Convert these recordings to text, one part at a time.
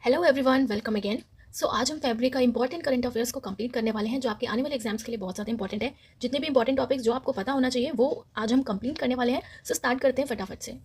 Hello everyone, welcome again. So आज हम फैब्रिक का इंपॉर्टेंट करंट अफेयर्स को कंप्लीट करने वाले हैं जो आपके आने वाले एग्जाम्स के लिए बहुत ज़्यादा इंपॉर्टेंट है। जितने भी इंपॉर्टेंट टॉपिक्स जो आपको पता होना चाहिए वो आज हम कंप्लीट करने वाले हैं। सो स्टार्ट करते हैं फटाफट से।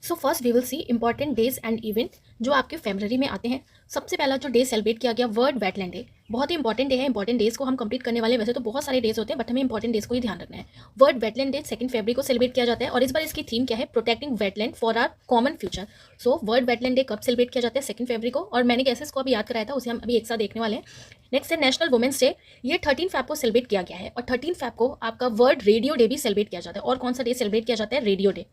So first we will see important days and event जो आपके फरवरी में आते हैं। सबसे पहला जो डे सेलिब्रेट किया गया वर्ल्ड वेटलैंड डे, बहुत ही इंपॉर्टेंट डे है। इंपॉर्टेंट डेज को हम कंप्लीट करने वाले, वैसे तो बहुत सारे डेज होते हैं बट हमें इंपॉर्टेंट डेज को ही ध्यान रखना है। वर्ल्ड वेटलैंड डे 2 फरवरी को सेलिब्रेट किया जाता है और इस बार इसकी थीम क्या है, protecting wetland for our common future. So world wetland day कब सेलिब्रेट किया जाता है, 2 फरवरी को, और मैंने कैसे इसको अभी याद कराया था उसे हम अभी एक साथ देखने वाले हैं। नेक्स्ट है नेशनल वुमेंस डे, ये 13 फैब को सेलिब्रेट किया गया है और 13 फैब को आपका वर्ल्ड रेडियो डे भी सेलिब्रेट किया जाता है। और कौन सा डे सेलिब्रेट किया जाता है, रेडियो डे,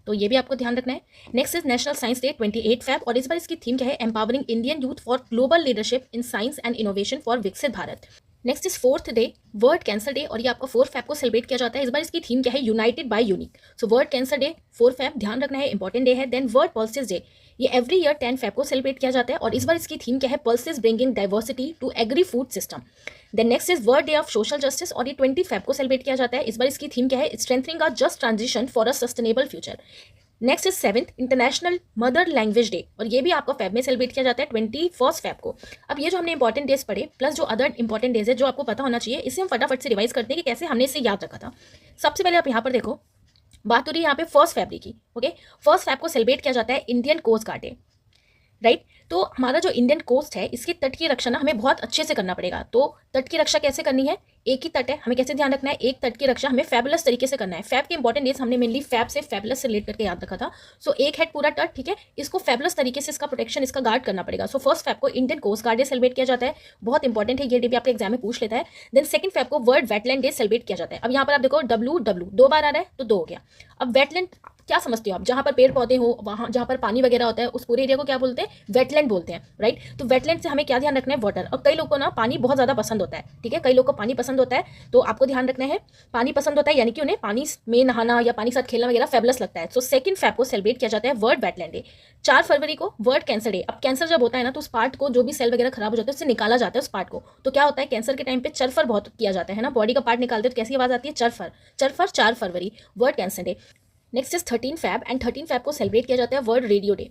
तो ये भी आपको ध्यान रखना है। Next is national science day 28 Feb और इस बार इसकी थीम क्या है, empowering Indian youth for global leadership in science and innovation for Viksit Bharat. Next is 4th day world cancer day और ये आपका 4 फैब को सेलिब्रेट किया जाता है। इस बार इसकी थीम क्या है, united by unique. So world cancer day 4 Feb, ध्यान रखना है, इंपॉर्टेंट डे है। देन वर्ल्ड पल्सेस डे, ये एवरी ईयर 10 फैब को सेलिब्रेट किया जाता है और इस बार इसकी थीम क्या है, pulses bringing diversity to agri food system. Then next is world day of social justice और ये 20 फैब को सेलिब्रेट किया जाता है। इस बार इसकी थीम क्या है, strengthening a just transition for a sustainable future. Next is 7th international mother language day और ये भी आपका फैब में सेलिब्रेट किया जाता है 21 फैब को। अब ये जो हमने इंपॉर्टेंट डेज पढ़े प्लस जो अदर इंपॉर्टेंट डेज है जो आपको पता होना चाहिए, इसे हम फटाफट से रिवाइज करते हैं कि कैसे हमने इसे याद रखा था। सबसे पहले आप यहाँ पर देखो, बात हो रही है यहाँ पे 1 फरवरी की। ओके, 1 फैब को सेलिब्रेट किया जाता है Indian coast guard day, right. तो हमारा जो इंडियन कोस्ट है इसकी तट की रक्षा ना हमें बहुत अच्छे से करना पड़ेगा। तो तट की रक्षा कैसे करनी है, एक ही तट है, हमें कैसे ध्यान रखना है, एक तट की रक्षा हमें फैबुलस तरीके से करना है। फैब के इंपॉर्टेंट डेज हमने मेनली फैब से फैबुलस से रिलेट करके याद रखा था। सो एक है पूरा तट, ठीक है, इसको फैबुलस तरीके से इसका प्रोटेक्शन, इसका गार्ड करना पड़ेगा। सो 1 फैब को Indian coast guard day celebrate किया जाता है, बहुत इंपॉर्टेंट है, ये डे भी आपके एग्जाम में पूछ लेता है। देन 2 फैब को वर्ल्ड वेटलैंड डे सेलिब्रेट किया जाता है। अब यहाँ पर आप देखो WW 2 बार आ रहा है तो 2 हो गया। अब वेटलैंड क्या समझते हो आप, जहाँ पर पेड़ पौधे हो, वहाँ जहाँ पर पानी वगैरह होता है उस पूरे एरिया को क्या बोलते हैं, वेटलैंड बोलते हैं, राइट। तो वेटलैंड से हमें क्या ध्यान रखना है, वाटर। और कई लोगों को ना पानी बहुत ज़्यादा पसंद होता है, ठीक है, कई लोगों को पानी पसंद होता है, तो आपको ध्यान रखना है पानी पसंद होता है यानी कि उन्हें पानी में नहाना या पानी के साथ खेलना वगैरह फेबुलस लगता है। सो 2 फैब को सेलिब्रेट किया जाता है वर्ल्ड वेटलैंड डे। 4 फरवरी को वर्ल्ड कैंसर डे। अब कैंसर जब होता है ना तो उस पार्ट को, जो भी सेल वगैरह खराब हो जाता है उससे निकाला जाता है उस पार्ट को। तो क्या होता है, कैंसर के टाइम पे चरफर बहुत किया जाता है ना, बॉडी का पार्ट निकालते हैं तो कैसी आवाज आती है, चरफर। चरफर 4 फरवरी world cancer day. Next is 13 Feb and 13 Feb को सेलिब्रेट किया जाता है वर्ल्ड रेडियो डे।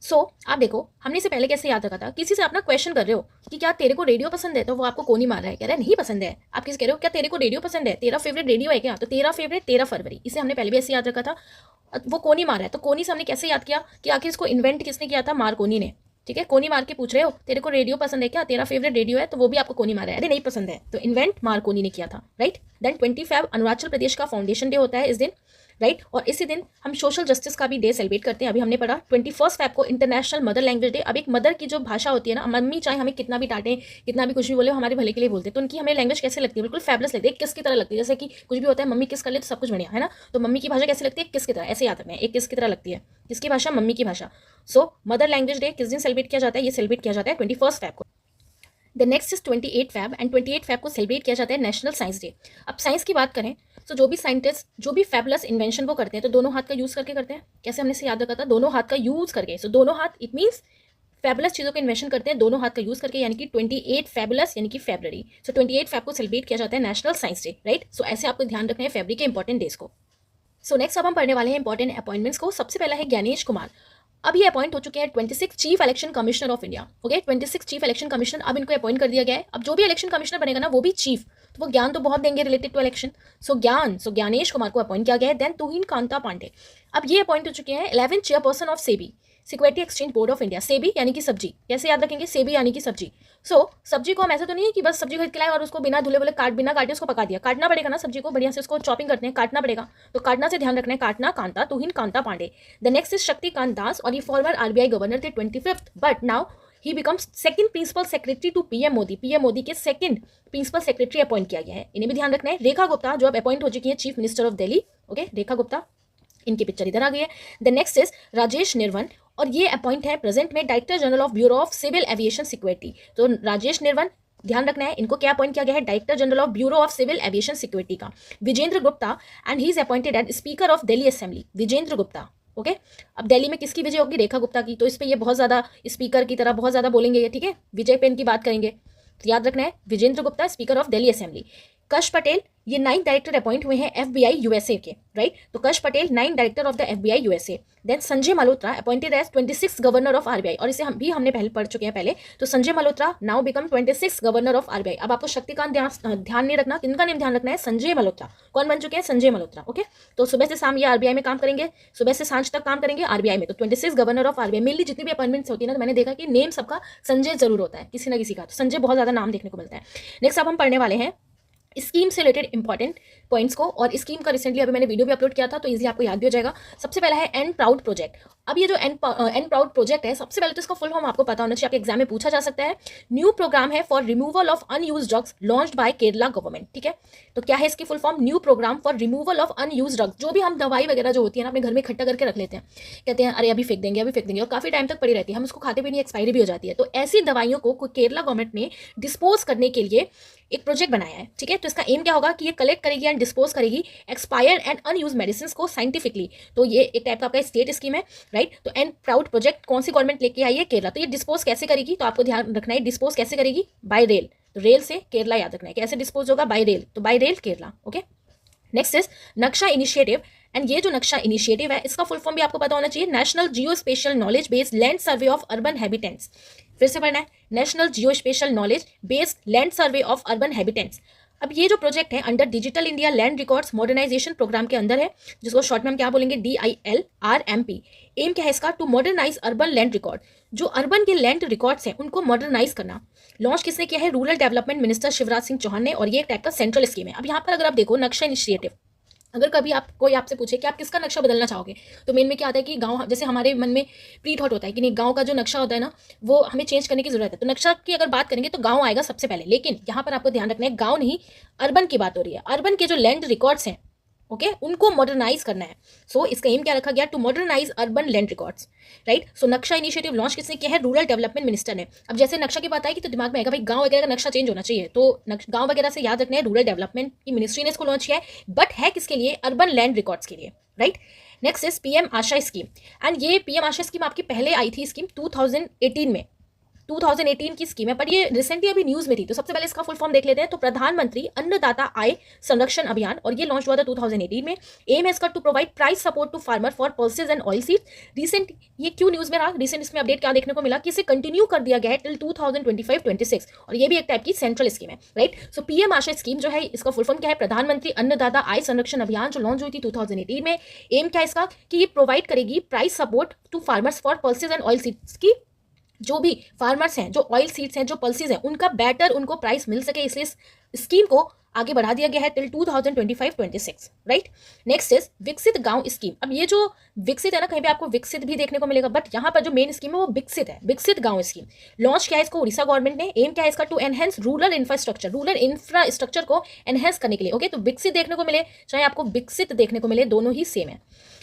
सो आप देखो हमने इसे पहले कैसे याद रखा था, किसी से अपना क्वेश्चन कर रहे हो कि क्या तेरे को रेडियो पसंद है, तो वो आपको कोनी मार रहा है, कह रहा है नहीं पसंद है। आप किसी कह रहे हो क्या तेरे को रेडियो पसंद है, तेरा फेवरेट रेडियो है क्या, तो तेरा फेवरेट 13 फरवरी, इसे हमने पहले भी ऐसे याद रखा था। वो कोनी मार रहा है तो कोनी से हमने कैसे याद किया कि आखिर इसको इन्वेंट किसने किया था, मार्कोनी ने, ठीक है। कोनी मार के पूछ रहे हो तेरे को रेडियो पसंद है क्या, तेरा फेवरेट रेडियो है, तो वो भी आपको कोनी मार रहा है, अरे नहीं पसंद है, तो इन्वेंट मार्कोनी ने किया था, right. Then 20 fab Arunachal Pradesh का फाउंडेशन डे होता है इस दिन, राइट। और इसी दिन हम सोशल जस्टिस का भी डे सेलिब्रेट करते हैं, अभी हमने पढ़ा। 21 फैब को इंटरनेशनल मदर लैंग्वेज डे। अब एक मदर की जो भाषा होती है ना, मम्मी चाहे हमें कितना भी डांटे, कितना भी कुछ भी बोले, हमारे भले के लिए बोलते हैं, तो उनकी हमें लैंग्वेज कैसे लगती है, बिल्कुल फैबुलस लगती है, किस की तरह लगती है। जैसे कि कुछ भी होता है मम्मी किस कर ले तो सब कुछ बढ़िया है ना, तो मम्मी की भाषा कैसे लगती है, किस की तरह, ऐसे याद रखना है, एक किस की तरह लगती है, किसकी भाषा, मम्मी की भाषा। सो मदर लैंग्वेज डे किस दिन सेलिब्रेट किया जाता है, ये सेलिब्रेट किया जाता है 21 फैब को। The next is 28 Feb and 28 Feb को सेलिब्रेट किया जाता है नेशनल साइंस डे। अब साइंस की बात करें तो जो भी साइंटिस्ट जो भी फैबुलस इन्वेंशन वो करते हैं तो दोनों हाथ का यूज़ करके करते हैं। कैसे हमने इसे याद रखा था, दोनों हाथ का यूज़ करके। सो दोनों हाथ, इट मीन्स फैबुलस चीज़ों का इन्वेंशन करते हैं दोनों हाथ का यूज़ करके, यानी कि 28 फैबुलस यानी कि फरवरी। सो 28 फैब को सेलिब्रेट किया जाता है नेशनल साइंस डे, राइट। सो ऐसे आपको ध्यान रखना है फरवरी के इंपॉर्टेंट डेज को। सो नेक्स्ट अब हम पढ़ने वाले हैं इंपॉर्टेंट अपॉइंटमेंट्स को। सबसे पहला है ज्ञानेश कुमार। अब ये अपॉइंट हो चुके हैं 26 chief election commissioner of India. Okay, 26 chief election commissioner अब इनको अपॉइंट कर दिया गया है। अब जो भी इलेक्शन कमिश्नर बनेगा ना वो भी चीफ, तो वो ज्ञान तो बहुत देंगे रिलेटेड टू इलेक्शन। सो ज्ञानेश कुमार को अपॉइंट किया गया है। देन तुहिन कांता पांडे, अब ये अपॉइंट हो चुके हैं 11th chairperson of SEBI, security exchange board of India. SEBI यानी कि सब्जी, कैसे याद रखेंगे, सेबी यानी कि सब्जी। सो सब्जी को हम ऐसा तो नहीं है कि बस सब्जी खरीद के लाए और उसको बिना धुले वाले बिना काटे उसको पका दिया, काटना पड़ेगा ना सब्जी को, बढ़िया से उसको चॉपिंग करते हैं, काटना पड़ेगा, तो काटना से ध्यान रखना है, काटना, Kanta, Tuhin Kanta Pandey. The next is Shaktikanta Das और ये फॉर्मर RBI गवर्नर थे 25th, but now he becomes second principal secretary to PM Modi. PM Modi के सेकंड प्रिंसिपल सेक्रेटरी अपॉइंट किया गया है, इन्हें भी ध्यान रखना है। रेखा गुप्ता जो अब अपॉइंट हो चुकी है chief minister of Delhi. Okay, Rekha Gupta, इनकी पिक्चर इधर आ गई है। The next is Rajesh Nirwan और ये अपॉइंट है प्रेजेंट में director general of bureau of civil aviation security. तो राजेश निर्वन, ध्यान रखना है, इनको क्या अपॉइंट किया गया है, director general of bureau of civil aviation security का। Vijender Gupta and he is appointed as speaker of Delhi assembly. Vijender Gupta, okay. अब दिल्ली में किसकी विजय होगी, रेखा गुप्ता की, तो इस पर ये बहुत ज़्यादा स्पीकर की तरह बहुत ज़्यादा बोलेंगे ये, ठीक है, विजय पेन की बात करेंगे, तो याद रखना है Vijender Gupta speaker of Delhi assembly. Kash Patel ये 9 डायरेक्टर अपॉइंट हुए हैं FBI यूएसए के, राइट। तो Kash Patel 9 director of the FBI USA. Then Sanjay Malhotra appointed as 26 governor of RBI, और इसे हमने पहले पढ़ चुके हैं पहले। तो Sanjay Malhotra now become 26 governor of RBI। अब आपको शक्तिकांत ध्यान नहीं रखना, किनका नेम ध्यान रखना है, संजय मल्होत्रा। कौन बन चुके हैं, संजय मल्होत्रा, ओके। तो सुबह से शाम ये RBI में काम करेंगे, सुबह से सांझ तक काम करेंगे RBI में। तो 26 गवर्नर ऑफ RBI, मेनली जितनी भी अपॉइंटमेंट्स होती है ना, तो मैंने देखा कि नेम सबका संजय जरूर होता है किसी ना किसी का, तो संजय बहुत ज्यादा नाम देखने को मिलता है। नेक्स्ट अब हम पढ़ने वाले हैं स्कीम से रिलेटेड इंपॉर्टेंट पॉइंट्स को, और स्कीम का रिसेंटली अभी मैंने वीडियो भी अपलोड किया था, तो इजीली आपको याद भी हो जाएगा। सबसे पहला है एन प्राउड प्रोजेक्ट। अब ये जो एन प्राउड प्रोजेक्ट है, सबसे पहले तो इसका फुल फॉर्म आपको पता होना चाहिए, आपके एग्जाम में पूछा जा सकता है। न्यू प्रोग्राम है for removal of unused drugs launched by Kerala government, ठीक है। तो क्या है इसकी full form, new program for removal of unused drugs. जो भी हम दवाई वगैरह जो होती है ना, अपने घर में इकट्ठा करके रख लेते हैं, कहते हैं अरे अभी फेंक देंगे, अभी फेंक देंगे, और काफी टाइम तक पड़ी रहती है, हम उसको खाते भी नहीं, एक्सपायरी भी हो जाती है। तो ऐसी दवाइयों को केरला गवर्नमेंट ने डिस्पोज करने के लिए एक प्रोजेक्ट बनाया है, ठीक है। तो इसका एम क्या होगा कि ये कलेक्ट करेगी एंड डिस्पोज करेगी एक्सपायर्ड एंड अनयूज मेडिसिन को साइंटिफिकली। तो ये एक टाइप का आपका स्टेट स्कीम है, राइट। तो एंड प्राउड प्रोजेक्ट कौन सी गवर्नमेंट लेके आई है, केरला। तो ये डिस्पोज कैसे करेगी, तो आपको ध्यान रखना है, डिस्पोज कैसे करेगी, बाय रेल। तो रेल से केरला याद रखना है, कैसे डिस्पोज होगा, बाय रेल, तो bye rail Kerala, okay. Next is नक्शा इनिशिएटिव, एंड ये जो नक्शा इनिशिएटिव है इसका फुल फॉर्म भी आपको पता होना चाहिए, national geo spatial knowledge based land survey of urban habitants. फिर से पढ़ना है, national geo spatial knowledge based land survey of urban habitants. अब ये जो प्रोजेक्ट है under digital India land records modernisation programme के अंदर है, जिसको शॉर्ट में हम क्या बोलेंगे, DILRMP। एम क्या है इसका, to modernise urban land record. जो अर्बन के लैंड रिकॉर्ड्स हैं उनको मॉडर्नाइज करना। लॉन्च किसने किया है, rural development minister Shivraj Singh Chouhan ने, और ये एक टाइप का सेंट्रल स्कीम है। अब यहाँ पर अगर आप देखो नक्शा इनिशिएटिव, अगर कभी कोई आपसे पूछे कि आप किसका नक्शा बदलना चाहोगे, तो मेन में क्या आता है कि गांव, जैसे हमारे मन में प्री थॉट होता है कि नहीं, गांव का जो नक्शा होता है ना, वो हमें चेंज करने की जरूरत है। तो नक्शा की अगर बात करेंगे तो गांव आएगा सबसे पहले, लेकिन यहाँ पर आपको ध्यान रखना है गांव नहीं, अर्बन की बात हो रही है। अर्बन के जो लैंड रिकॉर्ड्स हैं, ओके, उनको मॉडर्नाइज करना है। सो इसका एम क्या रखा गया, to modernise urban land records, right. So Naksha initiative launch किसने किया है, रूरल डेवलपमेंट मिनिस्टर ने। अब जैसे नक्शा की बात आई कि तो दिमाग में आएगा भाई गांव वगैरह का नक्शा चेंज होना चाहिए, तो गांव वगैरह से याद रखना है, रूरल डेवलपमेंट की मिनिस्ट्री ने इसको लॉन्च किया है, बट है किसके लिए, अर्बन लैंड रिकॉर्ड्स के लिए, right. Next is PM Asha scheme, and ये PM आशा स्कीम आपकी पहले आई थी स्कीम 2018 में, 2018 की स्कीम है, पर ये रिसेंटली अभी न्यूज में थी। तो सबसे पहले इसका फुल फॉर्म देख लेते हैं। तो प्रधानमंत्री अन्नदाता आय संरक्षण अभियान, और ये लॉन्च हुआ था 2018 में। एम है इसका to provide price support to farmer for pulses and oil seeds. Recent ये क्यों न्यूज में रहा, रिसेंट इसमें अपडेट क्या देखने को मिला कि इसे कंटिन्यू कर दिया गया है टिल 2025-26, और ये भी एक टाइप की सेंट्रल स्कीम है, राइट। सो PM आशा स्कीम जो है, इसका फुल फॉर्म क्या है, प्रधानमंत्री अन्नदाता आय संरक्षण अभियान, जो लॉन्च हुई थी 2018 में। एम क्या है इसका कि ये प्रोवाइड करेगी price support to farmers for pulses and oil seeds की, जो भी फार्मर्स हैं, जो ऑयल सीड्स हैं, जो पल्सेज हैं, उनका बेटर उनको प्राइस मिल सके, इसलिए स्कीम को आगे बढ़ा दिया गया है टिल 2025-26, राइट। नेक्स्ट इज विकसित गांव स्कीम। अब ये जो विकसित है ना, कहीं पे आपको विकसित भी देखने को मिलेगा, बट यहाँ पर जो मेन स्कीम है वो विकसित है, विकसित गांव स्कीम। लॉन्च किया है इसको उड़ीसा गवर्नमेंट ने। एम क्या है इसका, टू एनहेंस रूरल इंफ्रास्ट्रक्चर को एनहेंस करने के लिए, ओके। तो विकसित देखने को मिले चाहे आपको विकसित देखने को मिले, दोनों ही सेम है।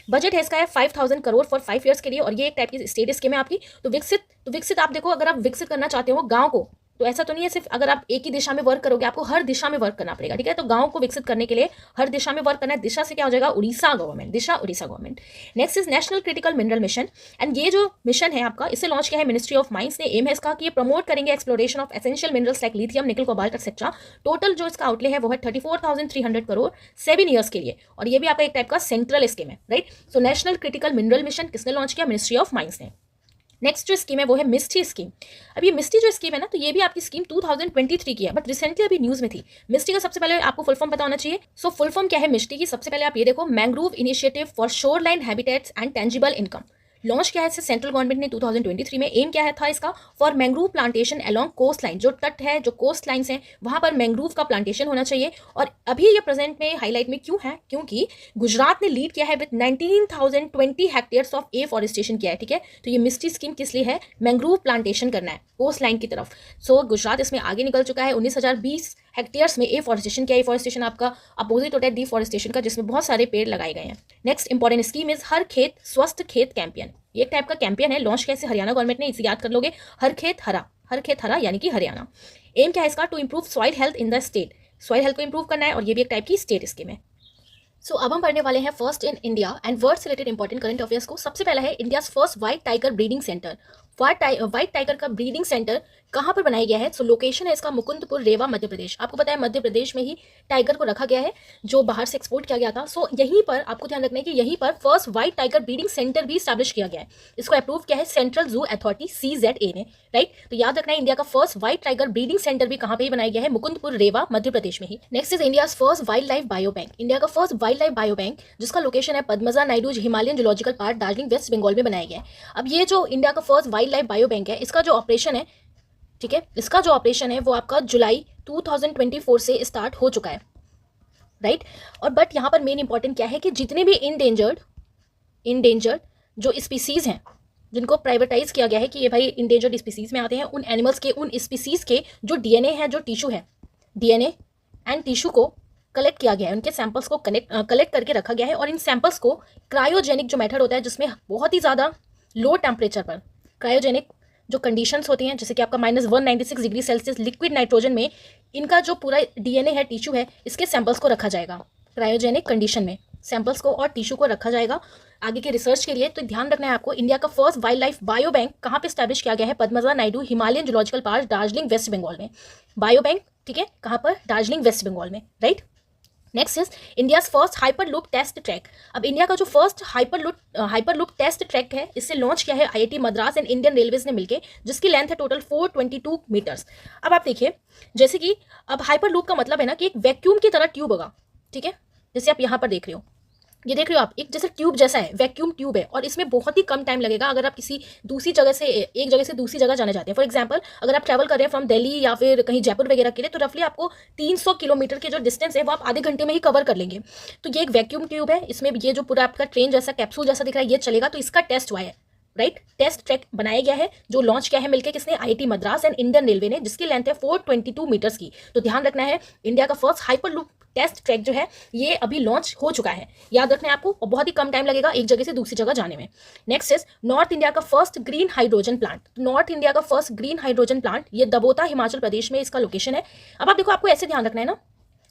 बजट है इसका है 5000 करोड़ फॉर 5 ईयर्स के लिए, और ये एक टाइप की स्टेट स्कीम है आपकी। तो विकसित आप देखो, अगर आप विकसित करना चाहते हो गांव को, तो ऐसा तो नहीं है सिर्फ अगर आप एक ही दिशा में वर्क करोगे, आपको हर दिशा में वर्क करना पड़ेगा, ठीक है। तो गांव को विकसित करने के लिए हर दिशा में वर्क करना है। दिशा से क्या हो जाएगा, Orissa government, Disha Orissa government. Next is national critical mineral mission, and ये जो मिशन है आपका, इसे लॉन्च किया है मिनिस्ट्री ऑफ माइंस ने। एम है इसका कि ये प्रमोट करेंगे exploration of essential minerals like lithium, निकल, कोबाल्ट एक्सेट्रा। टोटल जो इसका आउटले है वो है 34,300 करोड़ 7 ईयर्स के लिए, और ये भी आपका एक टाइप का सेंट्रल स्कीम है, right. So national critical mineral mission किसने लॉन्च किया, मिनिस्ट्री ऑफ माइंस ने। नेक्स्ट जो स्कीम है वो है मिस्टी स्कीम। अब ये मिस्टी जो स्कीम है ना, तो ये भी आपकी स्कीम 2023 की है, बट रिसेंटली अभी न्यूज में थी। मिस्टी का सबसे पहले आपको फुल फॉर्म पता होना चाहिए। सो फुल फॉर्म क्या है मिस्टी की, सबसे पहले आप ये देखो, mangrove initiative for shore line habitats and tangible income. Launch किया है इसे सेंट्रल गवर्नमेंट ने 2023 में। एम क्या है था इसका, for mangrove plantation along coast line, जो तट है, जो कोस्ट लाइन्स हैं, वहां पर मैंग्रोव का प्लांटेशन होना चाहिए। और अभी ये प्रेजेंट में हाईलाइट में क्यों है, क्योंकि गुजरात ने लीड किया है विद 19,020 हेक्टेयर्स ऑफ एफॉरेस्टेशन किया है, ठीक है। तो ये मिस्टी स्कीम किस लिए है, मैंग्रोव प्लांटेशन करना है कोस्ट लाइन की तरफ। सो गुजरात इसमें आगे निकल चुका है। 19,020 हेक्टेयर्स में एफॉरेस्टेशन किया। एफॉरेस्टेशन आपका अपोजिट होता है डिफॉरेस्टेशन का, जिसमें बहुत सारे पेड़ लगाए गए हैं। नेक्स्ट इंपॉर्टेंट स्कीम इज हर खेत स्वस्थ खेत कैंपेन। ये एक टाइप का कैंपेन है, लॉन्च कैसे हरियाणा गवर्नमेंट ने, इसे याद कर लोगे, हर खेत हरा यानी कि हरियाणा। एम क्या है इसका, to improve soil health in the state, soil health को इंप्रूव करना है, और ये भी एक टाइप की स्टेट स्कीम है। सो अब हम पढ़ने वाले हैं first in India and world से रिलेटेड इंपॉर्टेंट करंट अफेयर्स को। सबसे पहला है India first white tiger breeding centre. White tiger का ब्रीडिंग सेंटर कहाँ पर बनाया गया है? सो लोकेशन है इसका मुकुंदपुर, रेवा, मध्य प्रदेश। आपको पता है मध्य प्रदेश में ही टाइगर को रखा गया है जो बाहर से एक्सपोर्ट किया गया था। सो यहीं पर आपको ध्यान रखना है कि यहीं पर first white tiger breeding centre भी स्टैब्लिश किया गया है। इसको अप्रूव किया है सेंट्रल जू अथॉरिटी CZA ने, राइट। तो याद रखना है इंडिया का first white tiger breeding centre भी कहाँ पे ही बनाया गया है? मुकुंदपुर, रेवा, मध्य प्रदेश में ही। Next is India first wildlife bio bank. India का first wildlife bio bank जिसका लोकेशन है Padmaja Naidu Himalayan zoological park, Darjeeling, waste Bengal में बनाया गया है। अब ये जो इंडिया का first wildlife bio bank है, इसका जो ऑपरेशन है, ठीक है, इसका जो ऑपरेशन है वो आपका जुलाई 2024 से स्टार्ट हो चुका है, राइट। और बट यहाँ पर मेन इंपॉर्टेंट क्या है कि जितने भी इंडेंजर्ड जो स्पीसीज हैं जिनको प्राइवेटाइज किया गया है कि ये भाई इंडेंजर्ड स्पीसीज में आते हैं, उन एनिमल्स के, उन स्पीसीज के जो डीएनए है, जो टिश्यू है, डीएनए एंड टिश्यू को कलेक्ट किया गया है, उनके सैंपल्स को कलेक्ट करके रखा गया है। और इन सैंपल्स को क्रायोजेनिक जो मेथड होता है जिसमें बहुत ही ज़्यादा लो टेम्परेचर पर क्रायोजेनिक जो कंडीशंस होती हैं, जैसे कि आपका -196 डिग्री सेल्सियस लिक्विड नाइट्रोजन में इनका जो पूरा डीएनए है, टिश्यू है, इसके सैंपल्स को रखा जाएगा क्रायोजेनिक कंडीशन में, सैंपल्स को और टिश्यू को रखा जाएगा आगे के रिसर्च के लिए। तो ध्यान रखना है आपको, इंडिया का first wildlife bio bank कहाँ पे स्टैब्लिश किया गया है? Padmaja Naidu Himalayan zoological park, Darjeeling, waste Bengal में। बायो बैंक, ठीक है, कहाँ पर? दार्जिलिंग, वेस्ट बंगाल में, right. Next is India's first hyperloop test track. अब इंडिया का जो फर्स्ट हाइपरलूप टेस्ट ट्रैक है, इससे लॉन्च किया है IIT Madras and Indian railways ने मिलकर, जिसकी लेंथ है टोटल 422 मीटर्स। अब आप देखिए, जैसे कि अब हाइपरलूप का मतलब है ना कि एक वैक्यूम की तरह ट्यूब होगा, ठीक है, जैसे आप यहाँ पर देख रहे हो, ये देख रहे हो आप, एक जैसे ट्यूब जैसा है, वैक्यूम ट्यूब है, और इसमें बहुत ही कम टाइम लगेगा अगर आप किसी दूसरी जगह से, एक जगह से दूसरी जगह जाना चाहते हैं। फॉर एग्जांपल, अगर आप ट्रैवल कर रहे हैं फ्रॉम दिल्ली या फिर कहीं जयपुर वगैरह के लिए, तो रफली आपको 300 किलोमीटर के जो डिस्टेंस है वो आप आधे घंटे में ही कवर कर लेंगे। तो ये एक वैक्यूम ट्यूब है, इसमें ये जो पूरा आपका ट्रेन जैसा कैप्सूल जैसा दिख रहा है ये चलेगा। तो इसका टेस्ट हुआ है, राइट, टेस्ट ट्रैक बनाया गया है, जो लॉन्च किया है मिलकर किसने? IIT Madras and Indian railway ने, जिसकी लेंथ है 422 मीटर्स की। तो ध्यान रखना है, इंडिया का फर्स्ट हाइपरलूप टेस्ट ट्रैक जो है ये अभी लॉन्च हो चुका है, याद रखना है आपको, और बहुत ही कम टाइम लगेगा एक जगह से दूसरी जगह जाने में। नेक्स्ट इज नॉर्थ इंडिया का first green hydrogen plant. North India का फर्स्ट ग्रीन हाइड्रोजन प्लांट ये दबोता, हिमाचल प्रदेश में इसका लोकेशन है। अब आप देखो, आपको ऐसे ध्यान रखना है ना,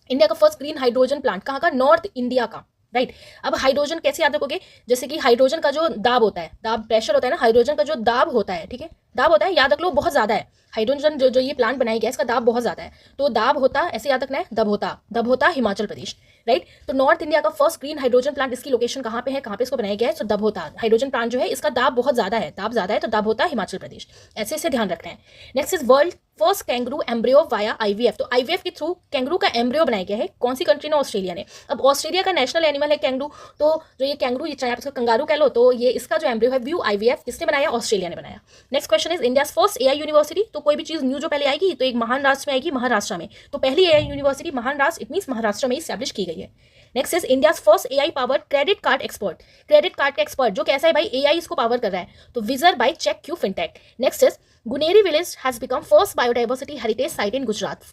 इंडिया का फर्स्ट ग्रीन हाइड्रोजन प्लांट कहाँ का? नॉर्थ इंडिया का, राइट। अब हाइड्रोजन कैसे याद रखोगे? जैसे कि हाइड्रोजन का जो दाब होता है, दाब प्रेशर होता है ना, हाइड्रोजन का जो दाब होता है, ठीक है, दाब होता है, याद रख लो, बहुत ज़्यादा है। हाइड्रोजन जो ये प्लांट बनाया गया इसका दाब बहुत ज़्यादा है, तो दाब होता, ऐसे याद रखना है, दबोता हिमाचल प्रदेश, राइट। तो नॉर्थ इंडिया का फर्स्ट ग्रीन हाइड्रोजन प्लांट, इसकी लोकेशन कहाँ पे है, कहाँ पे इसको बनाया गया है? सो दबोता हाइड्रोजन प्लांट जो है इसका दाब बहुत ज़्यादा है, दाब ज़्यादा है, तो दबोता हिमाचल प्रदेश, ऐसे से ध्यान रखना है। Next is world first kangaroo embryo via IVF। तो IVF के थ्रू कैंगरू का एम्ब्रियो बनाया गया है, कौन सी कंट्री ने? ऑस्ट्रेलिया ने। अब ऑस्ट्रेलिया का नेशनल एनिमल है कैंगरू, तो जो ये कैंगरू, चाहे आप इसको कंगारू कह लो, तो ये इसका जो एम्ब्रियो है व्यू IVF किसने बनाया? ऑस्ट्रेलिया ने बनाया। Next question is India first AI university. तो कोई भी चीज न्यू जो पहले आएगी तो एक महान राष्ट्र में आएगी, महाराष्ट्र में। तो पहली AI यूनिवर्सिटी महान राष्ट्र, इट मीन्स महाराष्ट्र में स्टैब्लिश की गई है। Next is India first AI powered credit card expert. Credit card का एक्सपर्ट जो कैसा है भाई? AI इसको पावर कर रहा है, तो विजर बाय चेक क्यू fintech. Next is Guneri village has become first biodiversity heritage site in Gujarat.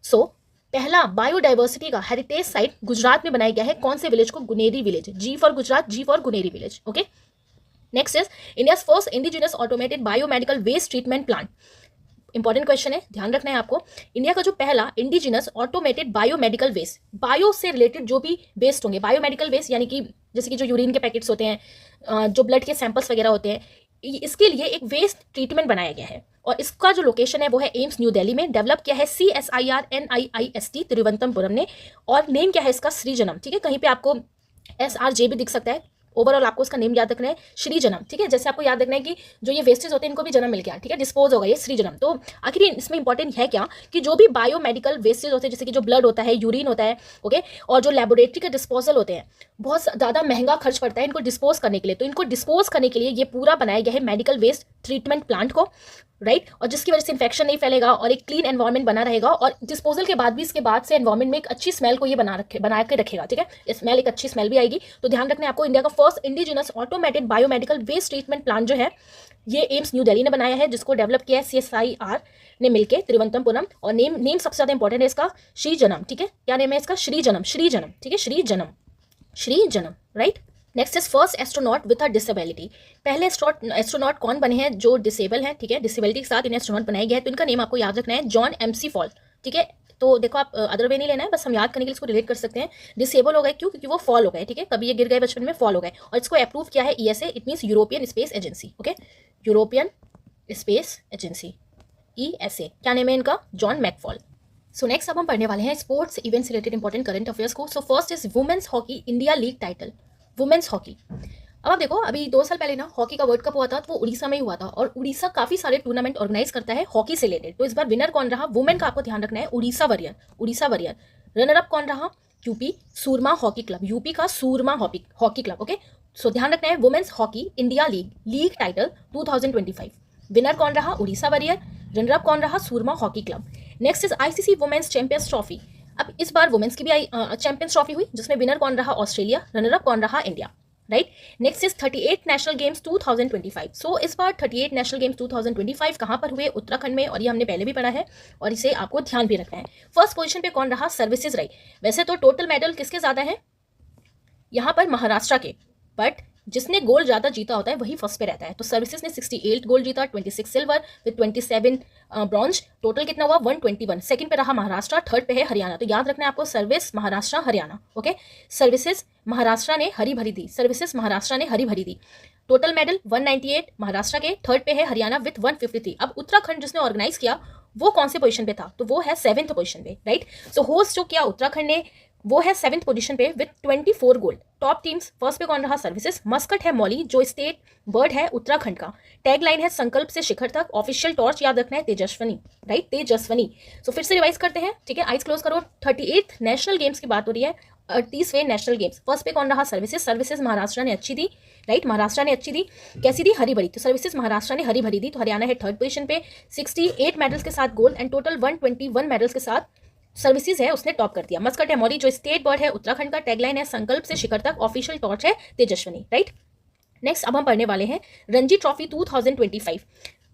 So पहला बायोडाइवर्सिटी का हेरिटेज साइट गुजरात में बनाया गया है, कौन से विलेज को? Guneri village. G for Gujarat, G for Guneri village, okay. Next is India first indigenous automated biomedical waste treatment plant. Important question है, ध्यान रखना है आपको। इंडिया का जो पहला indigenous automated biomedical waste, bio से रिलेटेड जो भी वेस्ट होंगे, बायोमेडिकल वेस्ट यानी कि जैसे कि जो यूरिन के पैकेट्स होते हैं, जो ब्लड के सैंपल्स वगैरह होते हैं, इसके लिए एक वेस्ट ट्रीटमेंट बनाया गया है, और इसका जो लोकेशन है वो है एम्स न्यू दिल्ली में। डेवलप किया है CSIRNIIST तिरुवनंतपुरम ने, और नेम क्या है इसका? श्रीजनम, ठीक है, कहीं पे आपको SRJ भी दिख सकता है। ओवरऑल आपको उसका नेम याद रखना है, श्रीजनम, ठीक है। जैसे आपको याद रखना है कि जो ये वेस्टेज होते हैं इनको भी जन्म मिल गया, ठीक है, डिस्पोज होगा, ये श्रीजनम। तो आखिर इसमें इंपॉर्टेंट है क्या कि जो भी बायोमेडिकल वेस्टेज होते हैं, जैसे कि जो ब्लड होता है, यूरिन होता है, ओके, और जो लेबोरेटरी के डिस्पोजल होते हैं, बहुत ज़्यादा महंगा खर्च पड़ता है इनको डिस्पोज करने के लिए। तो इनको डिस्पोज करने के लिए ये पूरा बनाया गया है मेडिकल वेस्ट ट्रीटमेंट प्लांट को, राइट, और जिसकी वजह से इन्फेक्शन नहीं फैलेगा और एक क्लीन एनवायरनमेंट बना रहेगा, और डिस्पोजल के बाद भी इसके बाद से एनवायरनमेंट में एक अच्छी स्मेल को ये बना के रखेगा, ठीक है, स्मेल, एक अच्छी स्मेल भी आएगी। तो ध्यान रखना है आपको, इंडिया का first indigenous automated biomedical waste treatment plant जो है ये एम्स न्यू दिल्ली ने बनाया है, जिसको डेवलप किया है CSIR ने मिलकर तिरुवनंतपुरम। और नेम सबसे ज़्यादा इंपॉर्टेंट है इसका, श्रीजनम, ठीक है, क्या नेम है इसका? श्रीजनम, ठीक है, Srijanam, right. Next is first astronaut with a disability. पहले एस्ट्रोनॉट कौन बने हैं? जो डिसेबल हैं, ठीक है, डिसेबिलिटी के साथ इन्हें एस्ट्रोनॉट बनाया गया है। तो इनका नेम आपको याद रखना है, जॉन MC फॉल, ठीक है। तो देखो, आप अदर वे नहीं लेना है, बस हम याद करने के लिए इसको रिलेट कर सकते हैं। डिसेबल हो गए क्यों? क्योंकि वो फॉल हो गए, ठीक है, कभी ये गिर गए बचपन में, फॉल हो गए, और इसको अप्रूव किया है ESA, it means European space agency, okay, European space agency, ESA। क्या नेम है इनका? John McFaul. सो नेक्स्ट अब हम पढ़ने वाले हैं sports events related important current affairs को। So first is women's hockey India league title, women's hockey. अब आप देखो, अभी 2 साल पहले ना हॉकी का वर्ल्ड कप हुआ था, तो वो उड़ीसा में ही हुआ था, और उड़ीसा काफी सारे टूर्नामेंट ऑर्गेनाइज करता है हॉकी से रिलेटेड। तो इस बार विनर कौन रहा? वुमेन का आपको ध्यान रखना है, Odisha warrior, Odisha warrior. Runner up कौन रहा? UP Soorma hockey club, UP का Soorma hockey club. Okay, so ध्यान रखना है women's hockey India league title 2025। Winner कौन रहा? उड़ीसा वरियर। रनर अप कौन रहा? Soorma hockey club. Next is ICC women's champions trophy. अब इस बार वुमेन्स की भी चैंपियंस ट्रॉफी हुई, जिसमें विनर कौन रहा? ऑस्ट्रेलिया। रनर अप कौन रहा? India. Right. Next is 38 national games 2025। So इस बार 38 नेशनल गेम्स 2025 कहाँ पर हुए? उत्तराखंड में, और ये हमने पहले भी पढ़ा है और इसे आपको ध्यान भी रखना है। फर्स्ट पोजीशन पे कौन रहा? सर्विसेज रही। वैसे तो टोटल मेडल किसके ज्यादा है यहाँ पर? महाराष्ट्र के, बट जिसने गोल्ड ज्यादा जीता होता है वही फर्स्ट पे रहता है। तो सर्विसेज ने 68 गोल्ड जीता, 26 सिल्वर विद 27 ब्रॉन्ज, टोटल कितना हुआ? 121। सेकंड पे रहा महाराष्ट्र, थर्ड पे है हरियाणा। तो याद रखना है आपको, service Maharashtra Haryana. Okay, services Maharashtra ने हरी भरी दी, सर्विसेज महाराष्ट्र ने हरी भरी दी। टोटल मेडल 198 महाराष्ट्र के, थर्ड पे है हरियाणा विथ 153। अब उत्तराखंड जिसने ऑर्गेनाइज किया वो कौन से पोजीशन पे था? तो वो है 7th पोजीशन पे। राइट। सो होस्ट जो किया उत्तराखंड ने, वो है 7th पोजीशन पे with 24 gold. Top teams, first पे कौन रहा? सर्विसेज। मस्कट है मौली, जो स्टेट बर्ड है उत्तराखंड का। टैग लाइन है संकल्प से शिखर तक। ऑफिशियल टॉर्च याद रखना है तेजस्वनी। राइट, तेजस्वनी। सो फिर से रिवाइज करते हैं, ठीक है, आइज क्लोज करो। 38 नेशनल गेम्स की बात हो रही है, 38वें नेशनल गेम्स। फर्स्ट पे कौन रहा? सर्विसेज। सर्विसेज महाराष्ट्र ने अच्छी दी। राइट, महाराष्ट्र ने अच्छी दी। कैसी दी? हरी भरी। तो सर्विसेज महाराष्ट्र ने हरी भरी दी। तो हरियाणा है थर्ड पोजीशन पे 68 मेडल्स के साथ गोल्ड, एंड टोटल 121 मेडल्स के साथ सर्विसेज है उसने टॉप कर दिया। मस्कट है मौली, जो स्टेट बर्ड है उत्तराखंड का। टैगलाइन है संकल्प से शिखर तक। ऑफिशियल टॉर्च है तेजस्वनी। राइट। नेक्स्ट अब हम पढ़ने वाले हैं रणजी ट्रॉफी 2025।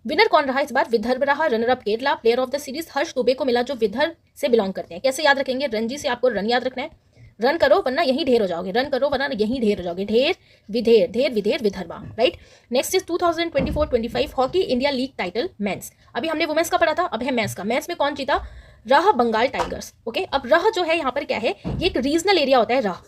विनर कौन रहा इस बार? विदर्भ रहा। Runner up Kerala. Player of the series Harsh Dubey को मिला, जो विदर्भ से बिलोंग करते हैं। कैसे याद रखेंगे? रणजी से आपको रन याद रखना है, रन करो वरना यहीं ढेर हो जाओगे, रन करो वरना यहीं ढेर हो जाओगे। ढेर विधेर, ढेर विधेर Vidarbha. Right. Next is 2024-25 hockey India league title men's. अभी हमने वुमेन्स का पढ़ा था, अब है मेंस का। मेंस में कौन जीता? रह बंगाल टाइगर्स। ओके, अब रह जो है यहाँ पर क्या है? ये एक रीजनल एरिया होता है रह।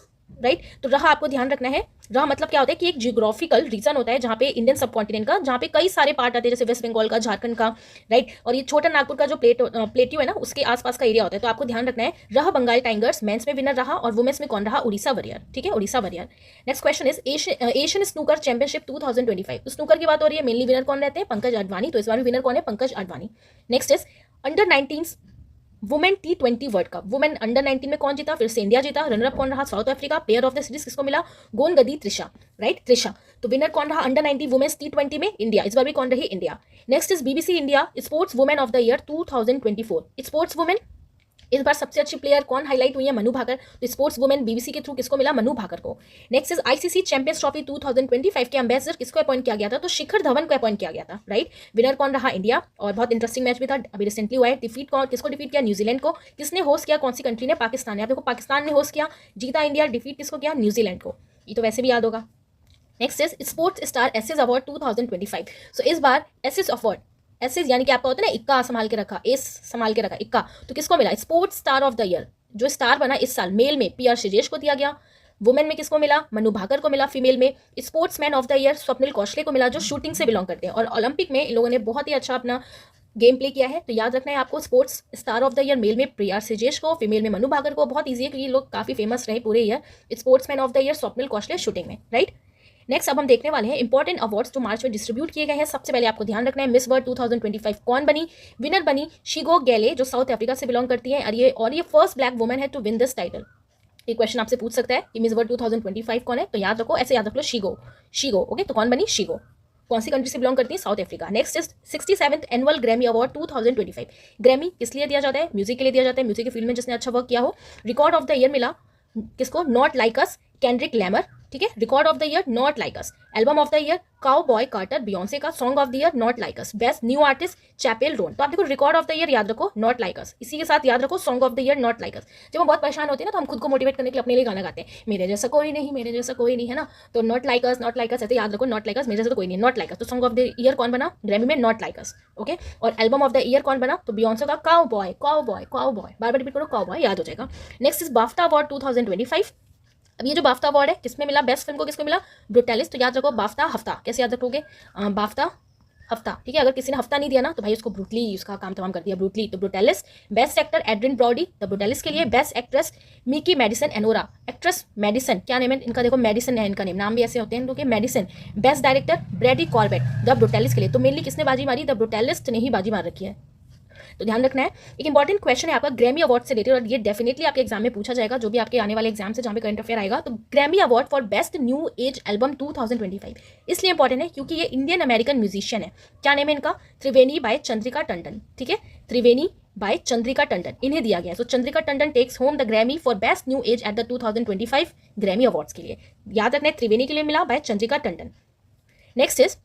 राइट, तो रह आपको ध्यान रखना है। रह मतलब क्या होता है कि एक जियोग्राफिकल रीजन होता है जहाँ पे इंडियन सब कॉन्टिनेंट का, जहाँ पे कई सारे पार्ट आते हैं, जैसे वेस्ट बंगाल का, झारखंड का। राइट, और ये छोटा नागपुर का जो प्लेट्यू है ना, उसके आसपास का एरिया होता है। तो आपको ध्यान रखना है, रह बंगाल टाइगर्स मेंस में विनर रहा, और वुमेन्स में कौन रहा? उड़ीसा वरियर। ठीक है, Odisha warrior. Next question is Asian snooker championship 2025। तो स्नूकर की बात हो रही है, मेनली विनर कौन रहते हैं? पंकज आडवाणी। तो इस बार भी विनर कौन है? Pankaj Advani. Next is under 19 women T20 world cup. Women under 19 में कौन जीता? फिर से इंडिया जीता। रनर अप कौन रहा? South Africa. Player of the series किसको मिला? गोनगदी त्रिशा। राइट, त्रिशा। तो विनर कौन रहा अंडर 19 वुमेन्स T20 में? इंडिया। इस बार भी कौन रही? India. Next is BBC India sports women of the year 2024। Sports women इस बार सबसे अच्छी प्लेयर कौन हाईलाइट हुई है? मनु भाकर। तो स्पोर्ट्स वुमेन BBC के थ्रू किसको मिला? मनु भाकर को। Next is ICC champions trophy 2025 के एम्बेसडर किसको अपॉइंट किया गया था? तो शिखर धवन को अपॉइंट किया गया था। राइट, विनर कौन रहा? इंडिया। और बहुत इंटरेस्टिंग मैच भी था, अभी रिसेंटली हुआ है। डिफीट कौन, किसको डिफीट किया? न्यूजीलैंड को। किसने होस्ट किया? कौन सी कंट्री ने? पाकिस्तान ने। आप देखो, पाकिस्तान ने होस्ट किया, जीता इंडिया। डिफीट किसको किया? न्यूजीलैंड को। ये तो वैसे भी याद होगा। Next is sports star aces award 2025। So इस बार एसेस अवार्ड, एसेस यानी कि आपका होता है ना, इक्का संभाल के रखा, एस संभाल के रखा, इक्का। तो किसको मिला? Sports star of the year. जो स्टार बना इस साल, मेल में PR श्रीजेश को दिया गया। वुमेन में किसको मिला? मनु भाकर को मिला। फीमेल में sportsman of the year Swapnil Kusale को मिला, जो शूटिंग से बिलोंग करते हैं। और ओलंपिक में इन लोगों ने बहुत ही अच्छा अपना गेम प्ले किया है। तो याद रखना है आपको, sports star of the year male में PR श्रीजेश को, फीमेल में मनु भाकर को। बहुत ईजी है क्योंकि ये लोग काफी फेमस रहे पूरे year. Sportsman of the year Swapnil Kusale shooting में। राइट। नेक्स्ट अब हम देखने वाले हैं इंपॉर्टेंट अवार्ड्स जो मार्च में डिस्ट्रीब्यूट किए गए हैं। सबसे पहले आपको ध्यान रखना है, मिस वर्ल्ड 2025 कौन बनी? विनर बनी शिगो गैले, जो साउथ अफ्रीका से बिलोंग करती है। और ये फर्स्ट ब्लैक वुमन है टू विन दिस टाइटल। ये क्वेश्चन आपसे पूछ सकता है कि मिस वर्ल्ड 2025 कौन है, तो याद रखो, ऐसे याद रख लो, शिगो। ओके, तो कौन बनी? शिगो। कौन सी कंट्री से बिलोंग करती है? South Africa. Next is 67th annual Grammy award 2025। Grammy किस लिए दिया जाता है? म्यूजिक के लिए दिया जाता है, म्यूजिक की फील्ड में जिसने अच्छा वर्क किया हो। रिकॉर्ड ऑफ द ईयर मिला किसको? Not like us, Kendrick Lamar. ठीक है, record of the year not like us. Album of the year cowboy Carter, Beyonce का। Song of the year not like us. Best new artist Chappell Roan. तो आप देखो, record of the year याद रखो, not like अस। इसी के साथ याद रखो song of the year not like अस। जब हम बहुत परेशान होते हैं ना, तो हम खुद को मोटिवेट करने के लिए अपने लिए गाना गाते हैं, मेरे जैसा कोई नहीं, मेरे जैसा कोई नहीं, है ना। तो not like us, not like अस, ऐसे याद रखो, नॉट लाइक अस, मेरे जैसा तो कोई नहीं, नॉट लाइक अस। तो सॉन्ग ऑफ द ईयर कौन बना ग्रैमी में? Not like us. ओके, और एल्बम ऑफ द ईयर कौन बना? तो बियॉन्से का cowboy, cowboy, cowboy. बार बार रिपीट करो, काउ बॉय, याद हो जाएगा। Next is BAFTA award 2025। अब ये जो बाफ्टा अवार्ड है किसमें मिला? बेस्ट फिल्म को किसको मिला? ब्रूटैलिस। तो याद रखो, बाफ्टा हफ्ता कैसे याद रखोगे? बाफ्टा हफ्ता, ठीक है। अगर किसी ने हफ्ता नहीं दिया ना तो भाई उसको ब्रूटली उसका काम तमाम कर दिया, ब्रूटली। तो Brutalist. Best actor Adrien Brody, the Brutalist के लिए। Best actress Mikey Madison Anora, actress Madison, क्या नेम है इनका, देखो मेडिसन है इनका नेम, नाम भी ऐसे होते हैं इनके, Madison. Best director Brady Corbet, the Brutalist के लिए। तो मेनली किसने बाजी मारी, द ब्रूटेलिस्ट ने ही बाजी मार रखी है, तो ध्यान रखना है। एक इंपॉर्टेंट क्वेश्चन है आपका ग्रैमी अवार्ड से रिलेटेड, और ये डेफिनेटली आपके एग्जाम में पूछा जाएगा, जो भी आपके आने वाले एग्जाम से जहाँ पे करंट अफेयर आएगा। तो Grammy award for best new as album 2025 इसलिए इंपॉर्टेंट है क्योंकि ये इंडियन अमेरिकन म्यूजिशियन है। क्या नेम है इनका, त्रिवेणी बाय चंद्रिका टंडन, ठीक है, त्रिवेणी बाय चंद्रिका टंडन, इन्हें दिया गया है। So Chandrika Tandon takes home the Grammy for best new age at the 2025 Grammy awards के लिए। याद रखना है त्रिवेणी के लिए मिला, by Chandrika Tandon. Next is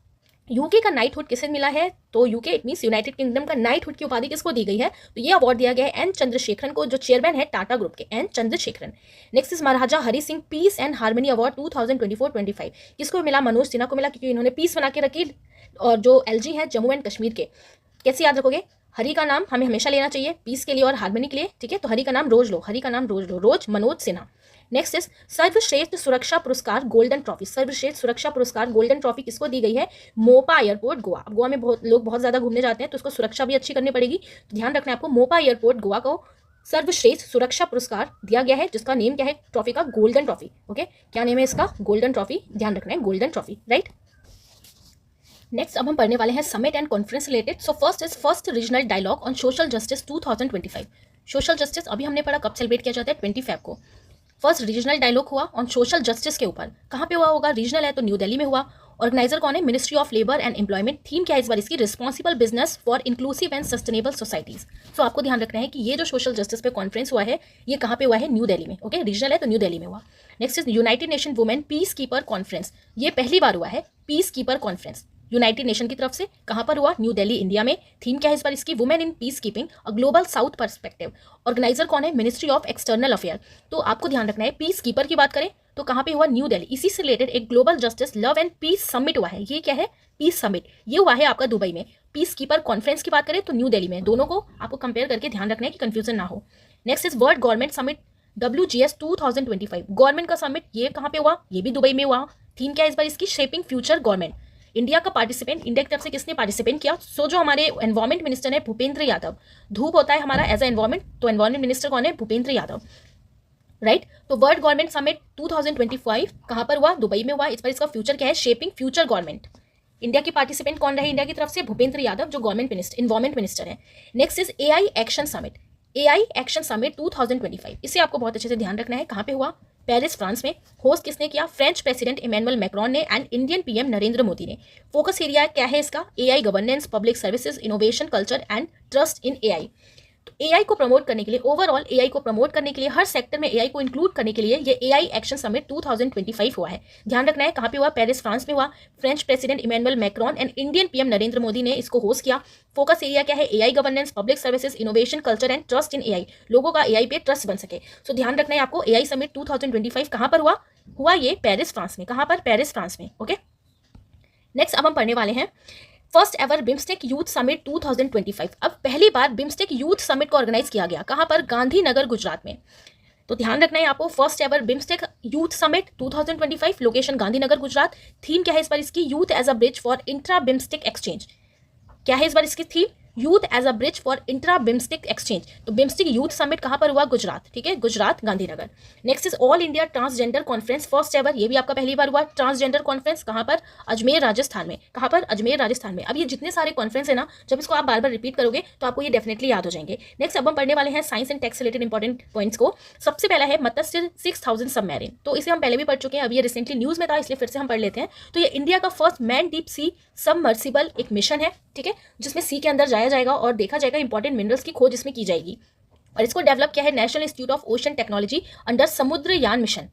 UK का नाइटहुड किसे मिला है, तो UK it means United Kingdom का नाइटहुड की उपाधि किसको दी गई है, तो ये अवार्ड दिया गया है एन चंद्रशेखरन को, जो चेयरमैन है टाटा ग्रुप के, N Chandrasekaran. Next is Maharaja Hari Singh peace and harmony award 2024-25 किसको मिला, मनोज सिन्हा को मिला, क्योंकि इन्होंने पीस बना के रखी। और जो एलजी है जम्मू एंड कश्मीर के, कैसे याद रखोगे, हरि का नाम हमें हमेशा लेना चाहिए पीस के लिए और हार्मनी के लिए, ठीक है। तो हरि का नाम रोज लो, हरि का नाम रोज लो, रोज मनोज सिन्हा। नेक्स्ट इज सर्वश्रेष्ठ सुरक्षा पुरस्कार गोल्डन ट्रॉफी, सर्वश्रेष्ठ सुरक्षा पुरस्कार गोल्डन ट्रॉफी किसको दी गई है, मोपा एयरपोर्ट गोवा। अब गोवा में लोग बहुत ज्यादा घूमने जाते हैं तो उसको सुरक्षा भी अच्छी करनी पड़ेगी, तो ध्यान रखना है आपको, मोपा एयरपोर्ट गोवा को सर्वश्रेष्ठ सुरक्षा पुरस्कार दिया गया है, जिसका नेम क्या है ट्रॉफी का, गोल्डन ट्रॉफी। ओके, क्या नेम है इसका, गोल्डन ट्रॉफी, ध्यान रखना है गोल्डन ट्रॉफी, राइट। नेक्स्ट अब हम पढ़ने वाले हैं summit and conference related. So first is first regional dialogue on social justice 2025। Social justice अभी हमने पढ़ा, कब सेलिब्रेट किया जाता है, 25 को। फर्स्ट रीजनल डायलॉग हुआ ऑन सोशल जस्टिस के ऊपर, कहाँ पे हुआ होगा, रीजनल है तो न्यू दिल्ली में हुआ। ऑर्गेनाइजर कौन है, ministry of labour and employment. Theme क्या है इस बार इसकी, responsible business for inclusive and sustainable societies. So आपको ध्यान रखना है कि ये जो सोशल जस्टिस पे कॉन्फ्रेंस हुआ है ये कहाँ पे हुआ है, न्यू दिल्ली में। ओके, रीजनल है तो न्यू दिल्ली में हुआ। Next is United nation women piece keeper conference, ये पहली बार हुआ है piece keeper conference United nation की तरफ से, कहाँ पर हुआ, न्यू दिल्ली इंडिया में। थीम क्या है इस बार इसकी, women in peace keeping a global south perspective. Organiser कौन है, मिनिस्ट्री ऑफ एक्सटर्नल अफेयर। तो आपको ध्यान रखना है पीस कीपर की बात करें तो कहाँ पे हुआ, न्यू दिल्ली। इसी से रिलेटेड एक global justice love and peace summit हुआ है, ये क्या है, पीस समिट, ये हुआ है आपका दुबई में। पीस कीपर कॉन्फ्रेंस की बात करें तो न्यू दिल्ली में। दोनों को आपको कंपेयर करके ध्यान रखना है कि कंफ्यूजन ना हो। Next is world government summit WGS 2025, government का समिट, ये कहाँ पे हुआ, ये भी दुबई में हुआ। थीम क्या है इस बार इसकी, शेपिंग फ्यूचर गवर्नमेंट। इंडिया का पार्टिसिपेंट, इंडिया की तरफ से किसने पार्टिसिपेट किया, सो जो हमारे एनवायरमेंट मिनिस्टर है भूपेंद्र यादव। धूप होता है हमारा एज ए एनवायरमेंट, तो एनवायरमेंट मिनिस्टर कौन है, भूपेंद्र यादव, राइट। तो वर्ल्ड गवर्नमेंट समिट 2025 कहाँ पर हुआ, दुबई में हुआ। इस पर इसका फ्यूचर क्या है, शेपिंग फ्यूचर गवर्नमेंट। इंडिया की पार्टिसिपेंट कौन रहे इंडिया की तरफ से, भूपेंद्र यादव, जो गवर्नमेंट मिनिस्टर एनवायरमेंट मिनिस्टर है। Next is AI action summit, AI action summit 2025, इसे आपको बहुत अच्छे से ध्यान रखना है, कहाँ पे हुआ, पेरिस फ्रांस में। होस्ट किसने किया, फ्रेंच प्रेसिडेंट इमैनुअल मैक्रोन ने and Indian PM Narendra Modi ने। फोकस एरिया क्या है इसका, AI governance, public services, innovation, culture and trust in AI। तो AI को प्रमोट करने के लिए, ओवरऑल AI को प्रमोट करने के लिए, हर सेक्टर में AI को इंक्लूड करने के लिए ये AI एक्शन समिट 2025 हुआ है। ध्यान रखना है कहाँ पे हुआ, पेरिस फ्रांस में हुआ। French president Emmanuel Macron and Indian PM Narendra Modi ने इसको होस्ट किया। फोकस एरिया क्या है, AI governance, public services, innovation, culture and trust in AI, लोगों का AI पे ट्रस्ट बन सके। सो ध्यान रखना है आपको, AI समिट 2025 कहाँ पर हुआ ये पेरिस फ्रांस में, कहाँ पर, पेरिस फ्रांस में। ओके, नेक्स्ट अब हम पढ़ने वाले हैं first ever BIMSTEC youth summit 2025। अब पहली बार बिम्स्टेक यूथ समिट को ऑर्गेनाइज किया गया, कहाँ पर, गांधीनगर गुजरात में। तो ध्यान रखना है आपको, first ever BIMSTEC youth summit 2025, location Gandhinagar Gujarat. Theme क्या है इस बार इसकी, youth as a bridge for intra BIMSTEC exchange. क्या है इस बार इसकी theme, youth as a bridge for intra BIMSTEC exchange. तो बिम्स्टिक यूथ समिट कहाँ पर हुआ, गुजरात, ठीक है, Gujarat Gandhinagar. Next is all India transgender conference, first ever, ये भी आपका पहली बार हुआ ट्रांसजेंडर कॉन्फ्रेंस, कहाँ पर, अजमेर राजस्थान में। कहाँ पर, अजमेर राजस्थान में। अब ये जितने सारे कॉन्फ्रेंस है ना, जब इसको आप बार बार रिपीट करोगे तो आपको ये डेफिनेटली याद हो जाएंगे। नेक्स्ट अब हम पढ़ने वाले हैं science and techs related important points को। सबसे पहला है मत्स्य 6000 सबमरीन, तो इसे हम पहले भी पढ़ चुके हैं, अब ये रिसेंटली न्यूज में था इसलिए फिर से हम पढ़ लेते हैं। तो ये इंडिया का first man deep C submersible एक मिशन है, ठीक है, जिसमें सी के अंदर जाया जाएगा और देखा जाएगा इंपॉर्टेंट मिनरल्स की खोज इसमें की जाएगी। और इसको डेवलप किया है national institute of ocean technology under Samudrayaan mission.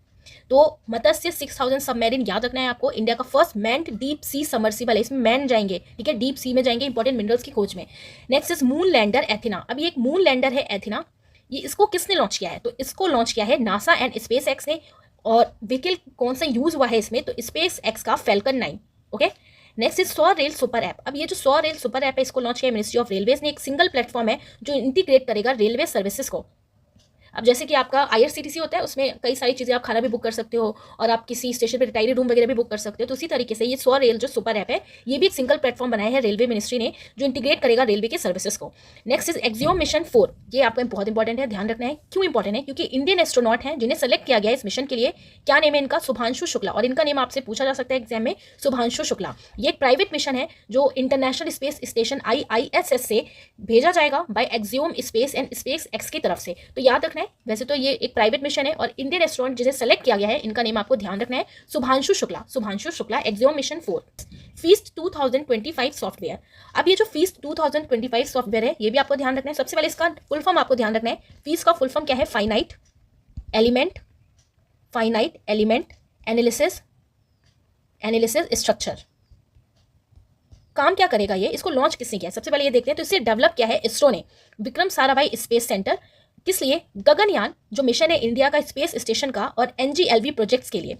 तो मत्स्य 6000 सबमरीन याद रखना है आपको, इंडिया का first manned deep C submersible है, इसमें मैन जाएंगे, ठीक है, डीप सी में जाएंगे इंपॉर्टेंट मिनरल्स की खोज में। Next is moon lander एथिना। अब ये एक मून लैंडर है एथिना, ये इसको किसने लॉन्च किया है, तो इसको लॉन्च किया है नासा एंड स्पेस एक्स ने। और व्हीकल कौन सा यूज हुआ है इसमें, तो स्पेस एक्स का फैल्कन 9। ओके, नेक्स्ट इज सौर रेल सुपर ऐप। अब ये जो सौर रेल सुपर ऐप है इसको लॉन्च किया मिनिस्ट्री ऑफ रेलवेज ने। एक सिंगल प्लेटफॉर्म है जो इंटीग्रेट करेगा रेलवे सर्विसेज को। अब जैसे कि आपका IRCTC होता है, उसमें कई सारी चीज़ें, आप खाना भी बुक कर सकते हो और आप किसी स्टेशन पर रिटायरी रूम वगैरह भी बुक कर सकते हो। तो उसी तरीके से ये सौ रेल जो सुपर ऐप है, ये भी एक सिंगल प्लेटफॉर्म बनाया है रेलवे मिनिस्ट्री ने, जो इंटीग्रेट करेगा रेलवे के सर्विसेज को। नेक्स्ट इज एक्सियोम मिशन 4, ये आपको बहुत इंपॉर्टेंट है, ध्यान रखना है। क्यों इंपॉर्टेंट है? क्योंकि इंडियन एस्ट्रोनॉट हैं जिन्हें सेलेक्ट किया गया है इस मिशन के लिए। क्या नेम है इनका? शुभांशु शुक्ला। और इनका नेम आपसे पूछा जा सकता है एग्जाम में, शुभांशु शुक्ला। ये एक प्राइवेट मिशन है जो इंटरनेशनल स्पेस स्टेशन IISS से भेजा जाएगा by Axiom space and SpaceX की तरफ से। तो याद रखना है, वैसे तो ये एक प्राइवेट मिशन है और इंडियन एस्ट्रोनॉट जिसे सेलेक्ट किया गया है, इनका नेम आपको ध्यान रखना है, Shubhanshu Shukla. Shubhanshu Shukla, axiom mission 4। Feast 2025 software. अब ये जो फीस्ट 2025 सॉफ्टवेयर है, ये भी आपको ध्यान रखना है। सबसे पहले इसका फुल फॉर्म आपको ध्यान रखना है। फीस का फुल फॉर्म क्या है? Finite element analysis structure. काम क्या करेगा ये? इसको लॉन्च किसने किया? सबसे पहले ये देखते हैं। तो इसे डेवलप किया है इसरो ने, विक्रम साराभाई स्पेस सेंटर। किस लिए? गगनयान जो मिशन है इंडिया का स्पेस स्टेशन का, और NGLV प्रोजेक्ट्स के लिए।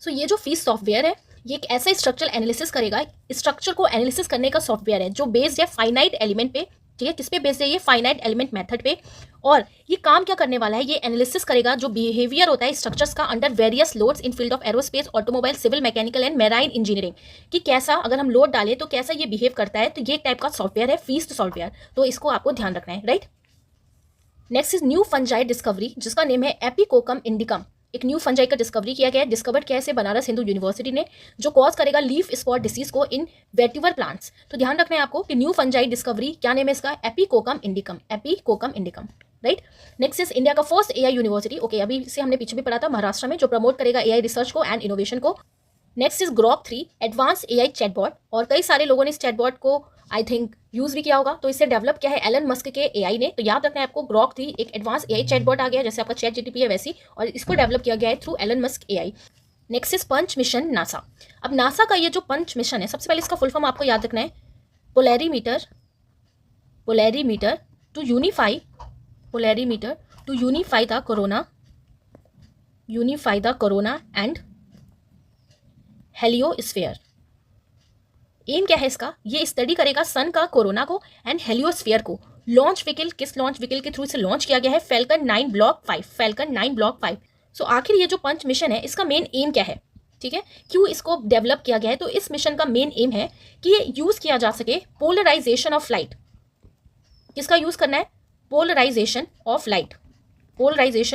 सो ये जो फीस सॉफ्टवेयर है, ये एक ऐसा स्ट्रक्चरल एनालिसिस करेगा, स्ट्रक्चर को एनालिसिस करने का सॉफ्टवेयर है जो बेस्ड है फाइनाइट एलिमेंट पे। ठीक है, किस पे बेस्ड है? ये फाइनाइट एलिमेंट मेथड पे। और ये काम क्या करने वाला है? ये एनालिसिस करेगा जो बिहेवियर होता है स्ट्रक्चर्स का under various loads in field of aerospace, automobile, civil, mechanical and marine engineering, कि कैसा अगर हम लोड डालें तो कैसा ये बिहेव करता है। तो ये टाइप का सॉफ्टवेयर है फीस्ट सॉफ्टवेयर, तो इसको आपको ध्यान रखना है, right. Next is new fungi discovery, जिसका नेम है एपिकोकम इंडिकम। एक न्यू फंजाई का डिस्कवरी किया गया है। डिस्कवर्ड किया है इसे बनारस हिंदू यूनिवर्सिटी ने, जो कॉज करेगा लीफ स्पॉट डिसीज को इन वेटिवर प्लांट्स। तो ध्यान रखना है आपको कि न्यू फंजाई डिस्कवरी, क्या नेम है इसका? एपिकोकम इंडिकम, राइट। नेक्स्ट इज इंडिया का फर्स्ट AI यूनिवर्सिटी। ओके, अभी इसे हमने पीछे भी पढ़ा था, महाराष्ट्र में, जो प्रमोट करेगा AI रिसर्च को एंड इनोवेशन को। Next is Grok 3 advance AI chatbot, और कई सारे लोगों ने इस चैटबॉट को आई थिंक यूज भी किया होगा। तो इसे डेवलप किया है एलन मस्क के AI ने। तो याद रखना है आपको, ग्रॉक 3 एक एडवांस AI चैटबॉट आ गया, जैसे आपका ChatGPT है वैसी, और इसको डेवलप किया गया है through Elon Musk AI। Next is punch mission NASA. अब नासा का ये जो पंच मिशन है, सबसे पहले इसका फुल फॉर्म आपको याद रखना है, polarimeter to unify the corona and heliosphere. Aim क्या है इसका? ये स्टडी करेगा सन का, कोरोना को एंड हेलियोस्फीयर को। लॉन्च व्हीकल, किस लॉन्च व्हीकल के थ्रू इसे लॉन्च किया गया है? Falcon 9 block 5। सो आखिर ये जो पंच मिशन है, इसका मेन एम क्या है? ठीक है, क्यों इसको डेवलप किया गया है? तो इस मिशन का मेन एम है कि ये यूज किया जा सके पोलराइजेशन ऑफ लाइट। किसका यूज करना है? Polarization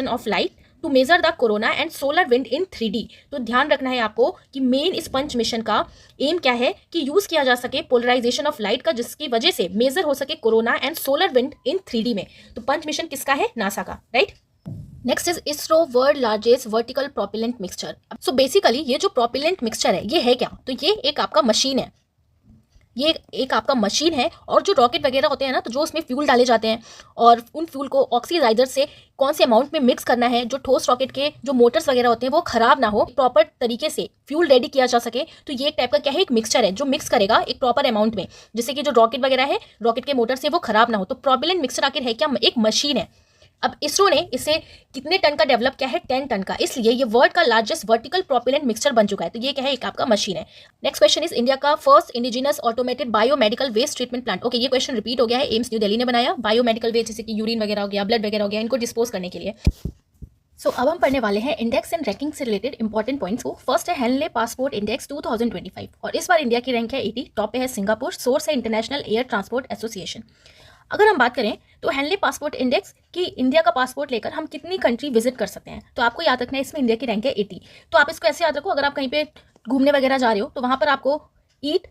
of light to measure the corona and solar wind in 3D। तो ध्यान रखना है आपको कि मेन इस पंच मिशन का एम क्या है कि यूज किया जा सके पोलराइजेशन ऑफ लाइट का, जिसकी वजह से मेजर हो सके corona and solar wind in 3D में। तो पंच मिशन किसका है? नासा का, right. Next is ISRO world largest vertical propellant mixture. So basically ये जो प्रोपिलेंट मिक्सचर है, ये है क्या? तो ये एक आपका मशीन है, ये एक आपका मशीन है। और जो रॉकेट वगैरह होते हैं ना, तो जो उसमें फ्यूल डाले जाते हैं, और उन फ्यूल को ऑक्सीडाइजर से कौन से अमाउंट में मिक्स करना है, जो ठोस रॉकेट के जो मोटर्स वगैरह होते हैं वो खराब ना हो, प्रॉपर तरीके से फ्यूल रेडी किया जा सके। तो ये एक टाइप का क्या है? एक मिक्सचर है जो मिक्स करेगा एक प्रॉपर अमाउंट में, जिससे कि जो रॉकेट वगैरह है, रॉकेट के मोटर से वो खराब ना हो। तो प्रोपेलेंट मिक्सचर आखिर है क्या? एक मशीन है। अब इसरो ने इसे कितने टन का डेवलप किया है? 10 टन का। इसलिए ये वर्ल्ड का लार्जेस्ट वर्टिकल प्रोपेलेंट मिक्सचर बन चुका है। तो ये क्या है? एक आपका मशीन है। नेक्स्ट क्वेश्चन इज इंडिया का first indigenous automated biomedical waste treatment plant. Okay, ये क्वेश्चन रिपीट हो गया है, एम्स न्यू दिल्ली ने बनाया। बायोमेडिकल वेस्ट जैसे कि यूरिन वगैरह हो गया, ब्लड वगैरह हो गया, इनको डिस्पोज करने के लिए। अब हम पढ़ने वाले हैं इंडेक्स एंड रैंकिंग से रिलेटेड इंपॉर्टेंट पॉइंट्स को। फर्स्ट है हेनले पासपोर्ट इंडेक्स 2025, और इस बार इंडिया की रैंक है 80। टॉप पे है सिंगापुर, सोर्स है इंटरनेशनल एयर ट्रांसपोर्ट एसोसिएशन। अगर हम बात करें तो हेनले पासपोर्ट इंडेक्स कि इंडिया का पासपोर्ट लेकर हम कितनी कंट्री विजिट कर सकते हैं, तो आपको याद रखना है इसमें इंडिया की रैंक है 80। तो आप इसको ऐसे याद रखो, अगर आप कहीं पे घूमने वगैरह जा रहे हो तो वहाँ पर आपको ईट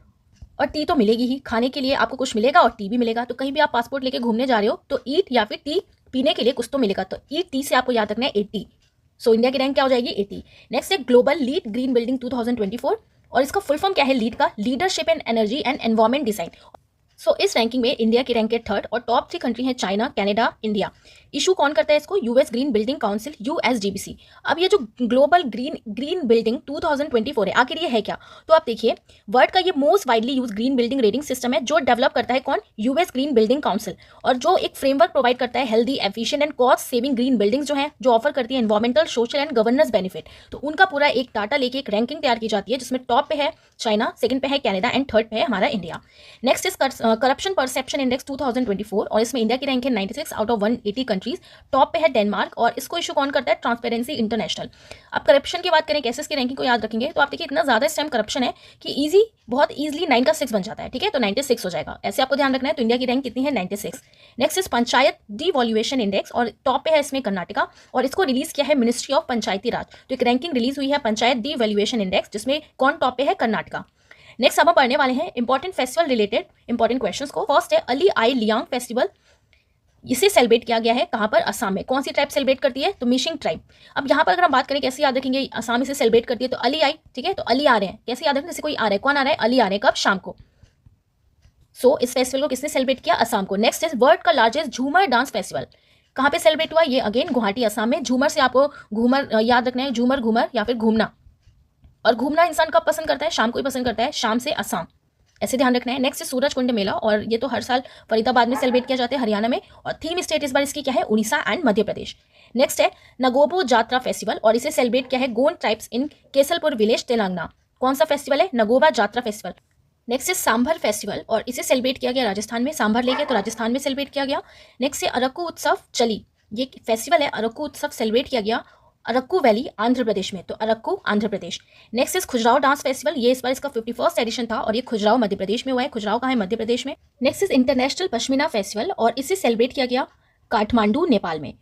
और टी तो मिलेगी ही, खाने के लिए आपको कुछ मिलेगा और टी भी मिलेगा। तो कहीं भी आप पासपोर्ट लेके घूमने जा रहे हो तो ईट या फिर टी पीने के लिए कुछ तो मिलेगा। तो ईट टी से आपको याद रखना है 80। सो इंडिया की रैंक क्या हो जाएगी? 80। नेक्स्ट है ग्लोबल लीड ग्रीन बिल्डिंग 2024, और इसका फुल फॉर्म क्या है लीड का? Leadership in energy and environment design. इस रैंकिंग में इंडिया की रैंक है 3rd, और टॉप 3 कंट्री है चाइना, कनाडा, इंडिया। इशू कौन करता है इसको? US green building council, USGBC। अब ये जो ग्लोबल ग्रीन बिल्डिंग 2024 है, आखिर ये है क्या? तो आप देखिए, वर्ल्ड का ये most widely use green building rating system है, जो डेवलप करता है कौन? यूएस ग्रीन बिल्डिंग काउंसिल, और जो एक फ्रेमवर्क प्रोवाइड करता है healthy, efficient and cost saving green buildings जो है, जो ऑफर करती है environmental, social and governance benefit. तो उनका पूरा एक डाटा लेके एक रैंकिंग तैयार की जाती है, जिसमें टॉप पे है चाइना, सेकंड पे है कनाडा एंड थर्ड पे है हमारा India. Next is corruption perception index 2024, और इसमें इंडिया की रैंक है 96 out of 180 country. Countries, top पे है डेनमार्क और इसको इशू कौन करता है, ट्रांसपेरेंसी इंटरनेशनल। अब करप्शन की बात करें कैसे इसकी रैंकिंग को याद रखेंगे, तो आप देखिए इतना ज़्यादा इस टाइम करप्शन है कि बहुत ईजिली 9 का 6 बन जाता है, ठीक है, तो 96 हो जाएगा, ऐसे आपको ध्यान रखना है। तो इंडिया की रैंक कितनी है, 96। नेक्स्ट इज पंचायत डिवॉल्यूएशन इंडेक्स और टॉप पे है इसमें कर्नाटका और इसको रिलीज किया है मिनिस्ट्री ऑफ पंचायती राज। तो एक रैंकिंग रिलीज हुई है पंचायत डिवैल्यूएशन इंडेक्स, जिसमें कौन टॉप पे है, कर्नाटका। नेक्स्ट अब हम पढ़ने वाले हैं important festival related important questions को। फर्स्ट है अली आई लियांग फेस्टिवल, इसे सेलिब्रेट किया गया है कहाँ पर, असम में। कौन सी ट्राइब सेलिब्रेट करती है, तो मिशिंग ट्राइब। अब यहाँ पर अगर हम बात करें कैसे याद रखेंगे, असम इसे सेलिब्रेट करती है, तो अली आई, ठीक है, तो अली आ रहे हैं, कैसे याद रखेंगे, जैसे कोई आ रहा है, कौन आ रहा है, अली आ रहे हैं, कब, शाम को। सो इस फेस्टिवल को किसने सेलिब्रेट किया, असम को। नेक्स्ट इज वर्ल्ड का लार्जेस्ट झूमर डांस फेस्टिवल, कहाँ पे सेलिब्रेट हुआ, ये अगेन गुवाहाटी असम में। झूमर से आपको घूमर याद रखना है, झूमर घूमर या फिर घूमना, और घूमना इंसान कब पसंद करता है, शाम को ही पसंद करता है, शाम से असम, ऐसे ध्यान रखना है। नेक्स्ट सूरज कुंड मेला, और ये तो हर साल फरीदाबाद में सेलिब्रेट किया जाता है, हरियाणा में, और थीम स्टेट इस बार इसकी क्या है, उड़ीसा एंड मध्य प्रदेश। नेक्स्ट है नगोबो जात्रा फेस्टिवल, और इसे सेलिब्रेट किया है Gond tribes in Kesalpur village Telangana. कौन सा फेस्टिवल है, नगोबा जात्रा फेस्टिवल। नेक्स्ट है सांभर फेस्टिवल, और इसे सेलिब्रेट किया गया राजस्थान में, सांभर लेके तो राजस्थान में सेलिब्रेट किया गया। नेक्स्ट है अरक्कू उत्सव चली, ये फेस्टिवल है, अरक्कू उत्सव सेलिब्रेट किया गया अरक्कू वैली आंध्र प्रदेश में, तो Araku Andhra Pradesh. Next is Khajuraho dance festival, ये इस बार इसका 51st एडिशन था और ये खुजराव मध्य प्रदेश में हुआ है। खुजराव कहाँ है, मध्य प्रदेश में। Next is international pashmina festival, और इसे सेलिब्रेट किया गया काठमांडू नेपाल में।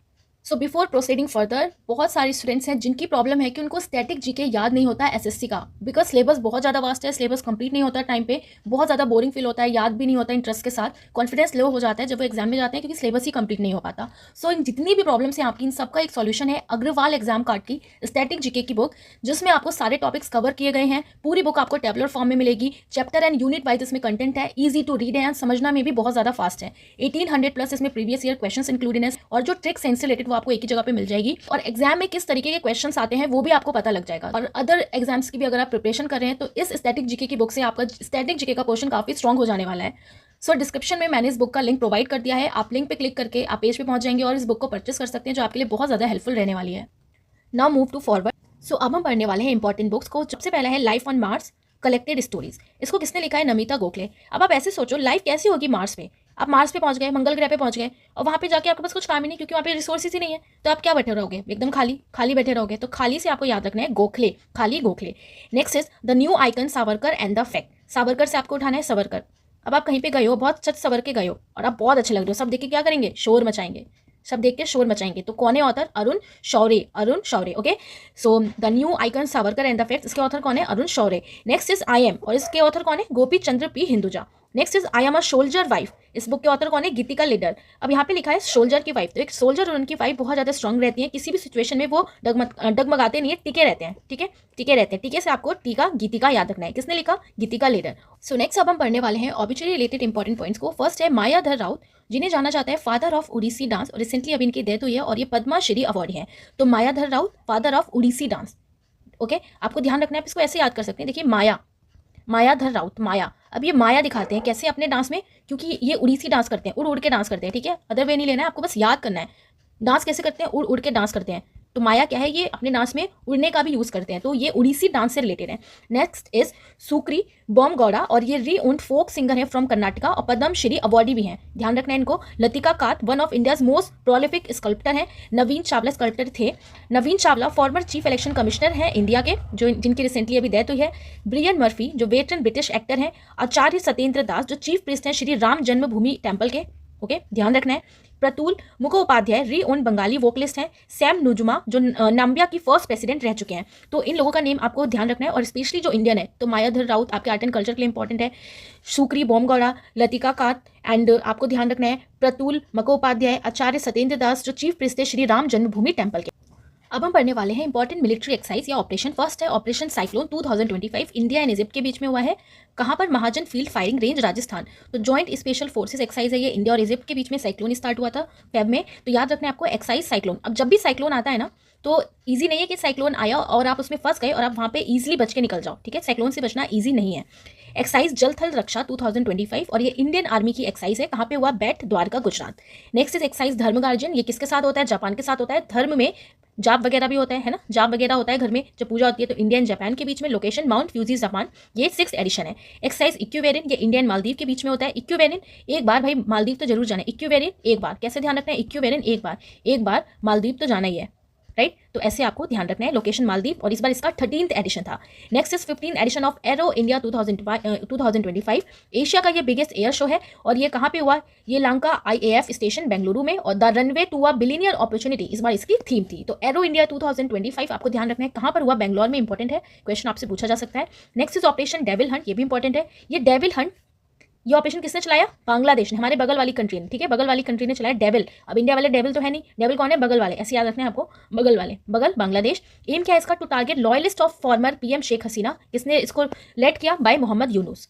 सो बिफोर प्रोसीडिंग फर्दर, बहुत सारे स्टूडेंट्स हैं जिनकी प्रॉब्लम है कि उनको स्टैटिक जीके याद नहीं होता है एसएससी का, बिकॉज सिलेबस बहुत ज़्यादा वास्ट है, सिलेबस कंप्लीट नहीं होता टाइम पे, बहुत ज़्यादा बोरिंग फील होता है, याद भी नहीं होता इंटरेस्ट के साथ, कॉन्फिडेंस लो हो जाता है जब वो एग्जाम में जाते हैं क्योंकि सिलेबस ही कंप्लीट नहीं हो पाता। सो इन जितनी भी प्रॉब्लम्स हैं आपकी, इन सबका एक सॉल्यूशन है अग्रवाल एग्जाम कार्ड की स्टैटिक जीके की बुक, जिसमें आपको सारे टॉपिक्स कवर किए गए हैं। पूरी बुक आपको टेबलर फॉर्म में मिलेगी, चैप्टर एंड यूनिट वाइज इसमें कंटेंट है, ईजी टू रीड है एंड समझना में भी बहुत ज़्यादा फास्ट है। 1800+ इसमें प्रीवियस ईयर क्वेश्चन इंक्लूडेड है, और जो ट्रिक्स हैं इनसे रिलेटेड वो आपको एक ही जगह पे मिल जाएगी, और एग्जाम में किस तरीके के क्वेश्चंस आते हैं वो भी आपको पता लग जाएगा। और अदर एग्जाम्स की भी अगर आप प्रिपरेशन कर रहे हैं तो इस स्टैटिक जीके की बुक से आपका स्टैटिक जीके का पोर्शन काफी स्ट्रॉन्ग हो जाने वाला है। सो डिस्क्रिप्शन में मैंने इस बुक का लिंक प्रोवाइड कर दिया है, आप लिंक पे क्लिक करके आप पेज पे पहुंच जाएंगे और इस बुक को परचेस कर सकते हैं, जो आपके लिए बहुत ज्यादा हेल्पफुल रहने वाली है। Now move to forward. So अब हम पढ़ने वाले हैं इंपॉर्टेंट बुक्स को। सबसे पहला है life on Mars collected stories, इसको किसने लिखा है, नमिता गोखले। अब आप ऐसे सोचो लाइफ कैसी होगी मार्स पे, आप मार्स पे पहुंच गए, मंगल ग्रह पे पहुंच गए, और वहां पे जाके आपके पास कुछ काम ही नहीं क्योंकि वहां पे रिसोर्सेज ही नहीं है, तो आप क्या बैठे रहोगे, एकदम खाली खाली बैठे रहोगे। तो खाली से आपको याद रखना है गोखले, खाली Gokhale. Next is the new icon Savarkar and the fact, Savarkar से आपको उठाना है सवरकर। अब आप कहीं पे गए हो, बहुत सच सवर के गए हो और आप बहुत अच्छे लग रहे हो, सब देख के क्या करेंगे, शोर मचाएंगे, सब देख के शोर मचाएंगे। तो कौन है author, Arun Shourie, Arun Shourie. Okay, so the new icon Savarkar and the facts, इसके ऑथर कौन है, Arun Shourie. Next is I am, और इसके ऑथर कौन है, Gopi Chandra P Hinduja. Next is I am a soldier wife, इस बुक के ऑथर कौन है, गीतिका लीडर। अब यहाँ पे लिखा है सोल्जर की वाइफ, तो एक सोल्जर और उनकी वाइफ बहुत ज्यादा स्ट्रॉन्ग रहती है, किसी भी सिचुएशन में वो डगमगाते नहीं है, टिके रहते हैं, ठीक है, टिके रहते हैं। टीके से आपको टीका गीतिका याद रखना है, किसने लिखा, गीतिका लीडर। सो नेक्स्ट अब हम पढ़ने वाले हैं ऑब्ituary रिलेटेड इंपॉर्टेंट पॉइंट्स को। फर्स्ट है मायाधर राउत, जिन्हें जाना जाता है फादर ऑफ उड़ीसी डांस, और रिसेंटली अभी इनकी डेथ हुई है और ये पद्माश्री अवार्ड है। तो Mayadhar Raut father of Odissi dance. Okay, आपको ध्यान रखना है, आप इसको ऐसे याद कर सकते हैं। देखिए मायाधर राउत, माया। अब ये माया दिखाते हैं कैसे अपने डांस में, क्योंकि ये उड़ीसी डांस करते हैं, उड़ उड़ के डांस करते हैं, ठीक है, अदर वे नहीं लेना है, आपको बस याद करना है डांस कैसे करते हैं, उड़ उड़ के डांस करते हैं। तो माया क्या है, ये अपने डांस में उड़ने का भी यूज करते हैं, तो ये उड़ीसी डांस से रिलेटेड है। नेक्स्ट इज सुक्री बोमगौड़ा, और ये रीउंड फोक सिंगर है फ्रॉम कर्नाटका और पद्मश्री अवार्डी भी हैं, ध्यान रखना है इनको। Latika Katt one of India's most prolific sculptor हैं। नवीन चावला स्कल्प्टर थे। Naveen Chawla former chief election commissioner हैं इंडिया के, जो जिनकी रिसेंटली अभी डेथ हुई है। ब्रियन मर्फी जो वेटरन ब्रिटिश एक्टर हैं। आचार्य सत्येंद्र दास जो चीफ प्रीस्ट हैं श्री राम जन्मभूमि टेम्पल के, ओके, ध्यान रखना है। प्रतुल मुखोपाध्याय री ओन बंगाली वोकलिस्ट हैं। सैम नुजुमा जो नाम्बिया की फर्स्ट प्रेसिडेंट रह चुके हैं। तो इन लोगों का नेम आपको ध्यान रखना है, और स्पेशली जो इंडियन है तो मायाधर राउत आपके आर्ट एंड कल्चर के लिए इंपॉर्टेंट है। सुक्री बोमगौड़ा, लतिका कात, एंड आपको ध्यान रखना है प्रतुल मुखोपाध्याय, आचार्य सत्येंद्र दास जो चीफ प्रीस्ट है श्री राम जन्मभूमि टेम्पल के। अब हम पढ़ने वाले हैं इंपॉर्टेंट मिलिट्री एक्सरसाइज या ऑपरेशन। फर्स्ट है operation cyclone 2025, India and Egypt के बीच में हुआ है। कहाँ पर, महाजन फील्ड फायरिंग रेंज राजस्थान। तो जॉइंट स्पेशल फोर्सेस एक्सरसाइज है ये, इंडिया और इजिप्ट के बीच में साइक्लोन स्टार्ट हुआ था फेब में। तो याद रखना है आपको एक्सरसाइज साइक्लोन। अब जब भी साइक्लोन आता है ना तो ईजी नहीं है कि साइक्लोन आया और आप उसमें फंस गए और आप वहाँ पे ईजिली बच के निकल जाओ, ठीक है। साइक्लोन से बचना ईजी नहीं है। एक्साइज जल थल रक्षा 2025 और ये इंडियन आर्मी की एक्साइज है। कहाँ पे हुआ? Bat Dwarka, Gujarat. Next is excise धर्म गार्जन। ये किसके साथ होता है? जापान के साथ होता है। धर्म में जाप वगैरह भी होता है ना, जाप वगैरह होता है घर में जब पूजा होती है। तो इंडिया एंड जापान के बीच में। Location Mount Fuji, Japan. ये 6th एडिशन है। एक्साइज इक्विवेरियन, ये इंडिया एंड मालदीव के बीच में होता है। इक्विवेरियन एक बार, भाई मालदीव तो जरूर जाना है। इक्विवेरियन एक बार, कैसे ध्यान रखना है? इक्विवेरियन एक बार मालदीव तो जाना ही है, राइट। तो ऐसे आपको ध्यान रखना है। लोकेशन मालदीव और इस बार इसका 13th एडिशन था। Next is 15th edition of Aero India 2025। Asia का ये बिगेस्ट एयर शो है और ये कहाँ पे हुआ? ये लंका IAF स्टेशन बेंगलुरु में। और the runway to a billionaire opportunity इस बार इसकी थीम थी। तो एरो इंडिया 2025 आपको ध्यान रखना है कहाँ पर हुआ? बेंगलोर में। इंपॉर्टेंट है, क्वेश्चन आपसे पूछा जा सकता है। Next is operation devil Hunt, ये भी इंपॉर्टेंट है। ये डेविल हंट, ये ऑपरेशन किसने चलाया? बांग्लादेश ने, हमारे बगल वाली कंट्री ने, ठीक है। बगल वाली कंट्री ने चलाया डेविल। अब इंडिया वाले डेविल तो है नहीं, डेविल कौन है? बगल वाले, ऐसे याद रखना है आपको, बगल वाले, बगल बांग्लादेश। एम क्या है इसका? To target loyalist of former PM Sheikh Hasina. किसने इसको लेड किया? बाय मोहम्मद यूनुस।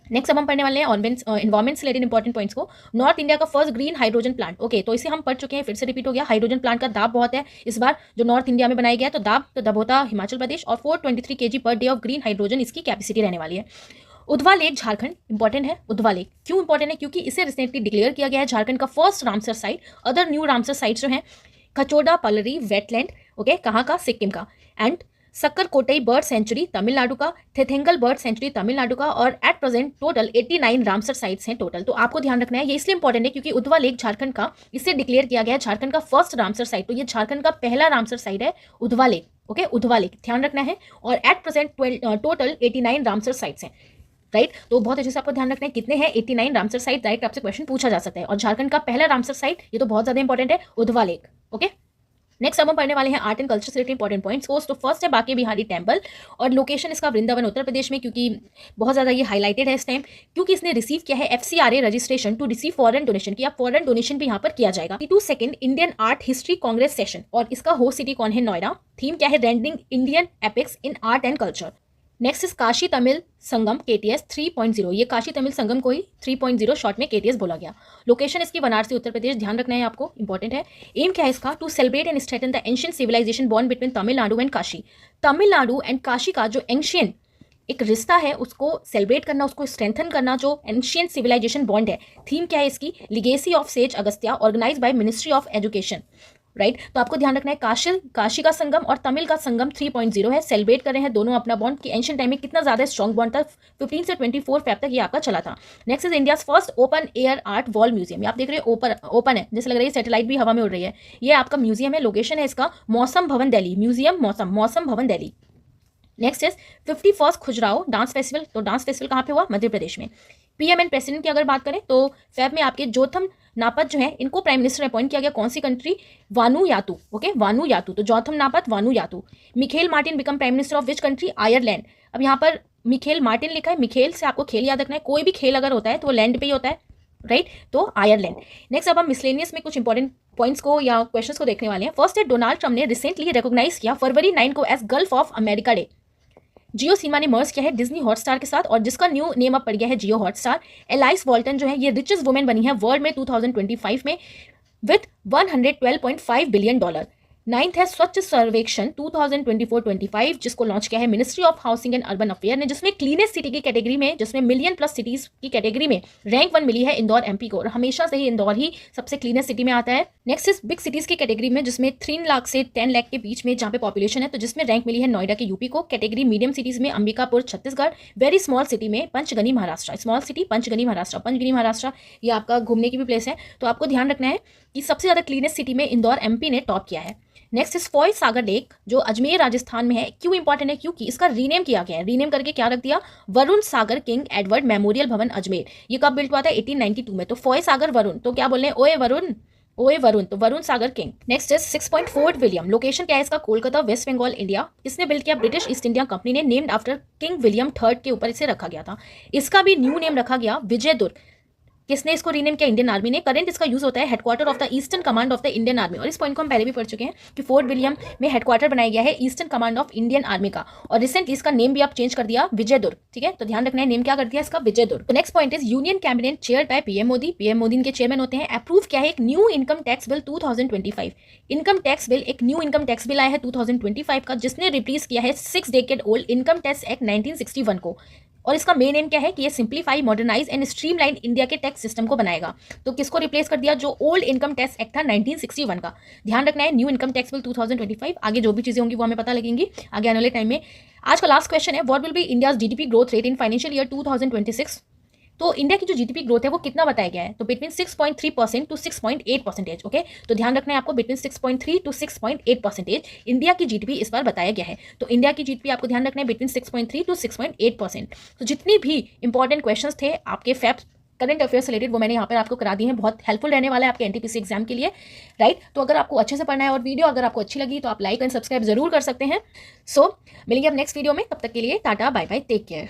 नेक्स्ट अब हम पढ़ने वाले हैं एनवायरमेंट से रिलेटेड इंपॉर्टेंट पॉइंट्स को। नॉर्थ इंडिया का first green hydrogen plant, okay, तो इसे हम पढ़ चुके हैं, फिर से रिपीट हो गया। हाइड्रोजन प्लांट का दाब बहुत है इस बार जो नॉर्थ इंडिया में बनाया गया है। तो दबोता हिमाचल प्रदेश और 423 kg per day of green hydrogen इसकी कैपेसिटी रहने वाली है। उधवा लेक झारखंड, इंपॉर्टेंट है। उधवा लेक क्यों इंपॉर्टेंट है? क्योंकि इसे रिसेंटली डिक्लेयर किया गया है झारखंड का first Ramsar site. Other new Ramsar sites जो हैं खचोडा पलरी वेटलैंड, ओके, कहाँ का? सिक्किम का। एंड सक्करकोटई बर्ड सेंचुरी तमिलनाडु का, थिथेंगल बर्ड सेंचुरी तमिलनाडु का। और at present total 89 Ramsar sites हैं टोटल। तो आपको ध्यान रखना है, ये इसलिए इंपॉर्टेंट है क्योंकि उधवा लेक झारखंड का, इसे डिक्लेयर किया गया है झारखंड का फर्स्ट रामसर साइट। तो ये झारखंड का पहला रामसर साइट है Udhwa lake, okay, Udhwa lake, ध्यान रखना है। और at present total 89 Ramsar sites हैं, राइट। तो बहुत अच्छे से आपको ध्यान रखना है कितने हैं? 89 रामसर साइट। डायरेक्ट आपसे क्वेश्चन पूछा जा सकता है। और झारखंड का पहला रामसर साइट, ये तो बहुत ज्यादा इंपॉर्टेंट है, उधवा लेक, ओके। नेक्स्ट अब हम पढ़ने वाले हैं आर्ट एंड कल्चर से रिलेटेड इंपॉर्टेंट पॉइंट्स को। तो फर्स्ट है बांके बिहारी टेम्पल और लोकेशन इसका वृंदावन उत्तर प्रदेश में, क्योंकि बहुत ज़्यादा ये हाईलाइटेड है इस टाइम, क्योंकि इसने रिसीव किया है FCRA registration to receive foreign donation, की फॉरेन डोनेशन भी यहाँ पर किया जाएगा। 2 Indian art history congress session और इसका होस्ट सिटी कौन है? नोएडा। थीम क्या है? Rendering Indian epics in art and culture. Next is Kashi Tamil Sangam KTS 3.0। ये काशी तमिल संगम को ही 3.0 शॉर्ट में KTS बोला गया। लोकेशन इसकी वाराणसी उत्तर प्रदेश, ध्यान रखना है आपको, इंपॉर्टेंट है। एम क्या है इसका? To celebrate and strengthen the ancient civilization born between Tamil Nadu and Kashi. Tamil Nadu and Kashi का जो एंशिएंट एक रिश्ता है उसको सेलिब्रेट करना, उसको स्ट्रेंथन करना, जो एंशिएंट सिविलाइजेशन बॉन्ड है। थीम क्या है इसकी? Legacy of sage Agastya, organize by ministry of education, right. तो आपको ध्यान रखना है काशी का संगम और तमिल का संगम 3.0 है। सेलिब्रेट कर रहे हैं दोनों अपना बॉन्ड कि एंशिएंट टाइम में कितना ज्यादा स्ट्रॉन्ग बॉन्ड था। 15 से 24 फेब तक ये आपका चला था। Next is India first open air art wall museum. आप देख रहे हैं ओपन है, जैसे लग रहा है सैटेलाइट भी हवा में उड़ रही है। ये आपका म्यूजियम है। लोकेशन है इसका मौसम भवन दिल्ली, म्यूजियम मौसम भवन Delhi. Next is 51st Khajuraho dance festival. तो डांस फेस्टिवल कहाँ पे हुआ? मध्य प्रदेश में। PM एंड प्रेसिडेंट की अगर बात करें तो फेब में आपके जोथम नापत जो है इनको प्राइम मिनिस्टर अपॉइंट किया गया। कौन सी कंट्री? वानुयातु, okay, Vanuatu. तो Jotham Napat Vanuatu. Micheal Martin become prime minister of which country? Ireland. अब यहाँ पर मिखेल मार्टिन लिखा है, मिखेल से आपको खेल याद रखना है। कोई भी खेल अगर होता है तो वो लैंड पे ही होता है, राइट। तो आयरलैंड। नेक्स्ट अब हम मिसलेनियस में कुछ इंपॉर्टेंट पॉइंट्स को या क्वेश्चंस को देखने वाले हैं। फर्स्ट है डोनाल्ड ट्रंप ने रिसेंटली रिकॉग्नाइज किया फरवरी 9 को as Gulf of America day. Jio Cinema ने मर्ज किया है डिज्नी हॉटस्टार के साथ और जिसका न्यू नेम अब पड़ गया है जियो हॉटस्टार। एलाइस वॉल्टन जो है ये रिचेस्ट वुमेन बनी है वर्ल्ड में 2025 में विथ $112.5 बिलियन। नाइन्थ है स्वच्छ सर्वेक्षण 2024-25 जिसको लॉन्च किया है ministry of housing and urban affair ने, जिसमें क्लीनेस्ट सिटी की कैटेगरी में, जिसमें मिलियन प्लस सिटीज की कैटेगरी में रैंक 1 मिली है इंदौर MP को। और हमेशा से ही इंदौर ही सबसे क्लीनेस्ट सिटी में आता है। नेक्स्ट इज बिग सिटीज की कैटेगरी में जिसमें 3 लाख से 10 लाख के बीच में जहाँ पे पॉपुलेशन है, तो जिसमें रैंक मिली है नोएडा के UP को। कैटेगरी मीडियम सिटीज में Ambikapur Chhattisgarh. Very small city में पंचगनी महाराष्ट्र, स्मॉल सिटी पंचगनी महाराष्ट्र ये आपका घूमने की भी प्लेस है। तो आपको ध्यान रखना है कि सबसे ज्यादा क्लीनेस्ट सिटी में इंदौर MP ने टॉप किया है। Next is Foy Sagar lake जो अजमेर राजस्थान में है। क्यों इंपॉर्टेंट है? क्योंकि इसका रीनेम किया गया है। रीनेम करके क्या रख दिया? Varun Sagar king Edward memorial भवन अजमेर। ये कब बिल्ट हुआ था? 1892 में। तो फॉय सागर वरुण, तो क्या बोल रहे हैं? ओए वरुण, तो Varun Sagar king. Next is 6.4 William. Location क्या है इसका? कोलकाता, वेस्ट बंगाल, इंडिया। किसने बिल्ड किया? ब्रिटिश ईस्ट इंडिया कंपनी ने। Named after king William III के ऊपर इसे रखा गया था। इसका भी न्यू नेम रखा गया विजयदुर्ग। किसने इसको रीनेम किया? इंडियन आर्मी ने। करंट इसका यूज होता है headquarter of the eastern command of the Indian army, और इस पॉइंट को हम पहले भी पढ़ चुके हैं कि फोर्ट विलियम में हेडक्वार्टर बनाया गया है eastern command of Indian army का, और रिसेंटली इसका नेम भी आप चेंज कर दिया विजयदुर्ग, ठीक है, तो ध्यान रखना है नेम क्या कर दिया इसका, विजयदुर्ग। तो next point is union cabinet chaired by PM Modi, PM Modi इनके चेयरमैन होते हैं। अप्रूव क्या है? एक new income tax bill 2025, income tax bill, एक न्यू इनकम टैक्स बिल आया है 2025 का, जिसने रिप्लेस किया है 6 decade old income tax act 1961 को, और इसका मेन एम क्या है कि ये simplify, modernise and streamline India के टैक्स सिस्टम को बनाएगा। तो किसको रिप्लेस कर दिया? जो ओल्ड इनकम टैक्स एक्ट था 1961 का। ध्यान रखना है न्यू इनकम टैक्स बिल 2025। आगे जो भी चीजें होंगी वो हमें पता लगेंगी आगे आने वाले टाइम में। आज का लास्ट क्वेश्चन है, what will be India's GDP growth rate in financial year 2026? तो इंडिया की जो जीडीपी ग्रोथ है वो कितना बताया गया है? तो बिटवीन 6.3% टू 6.8%। ओके, तो ध्यान रखना है आपको, बिटवीन 6.3 टू 6.8% इंडिया की जीडीपी इस बार बताया गया है। तो इंडिया की जीडीपी आपको ध्यान रखना है बिटवीन 6.3 टू 6.8%। तो जितनी भी इंपॉर्टेंट क्वेश्चंस थे आपके फैक्ट करंट अफेयर्स रिलेटेड वो मैंने यहाँ पर आपको करा दी हैं, बहुत हेल्पफुल रहने वाला है आपके एनटीपीसी एग्जाम के लिए, राइट। तो अगर आपको अच्छे से पढ़ना है और वीडियो अगर आपको अच्छी लगी तो आप लाइक एंड सब्सक्राइब जरूर कर सकते हैं। सो मिलेंगे अब नेक्स्ट वीडियो में, तब तक के लिए tata bye bye, take care.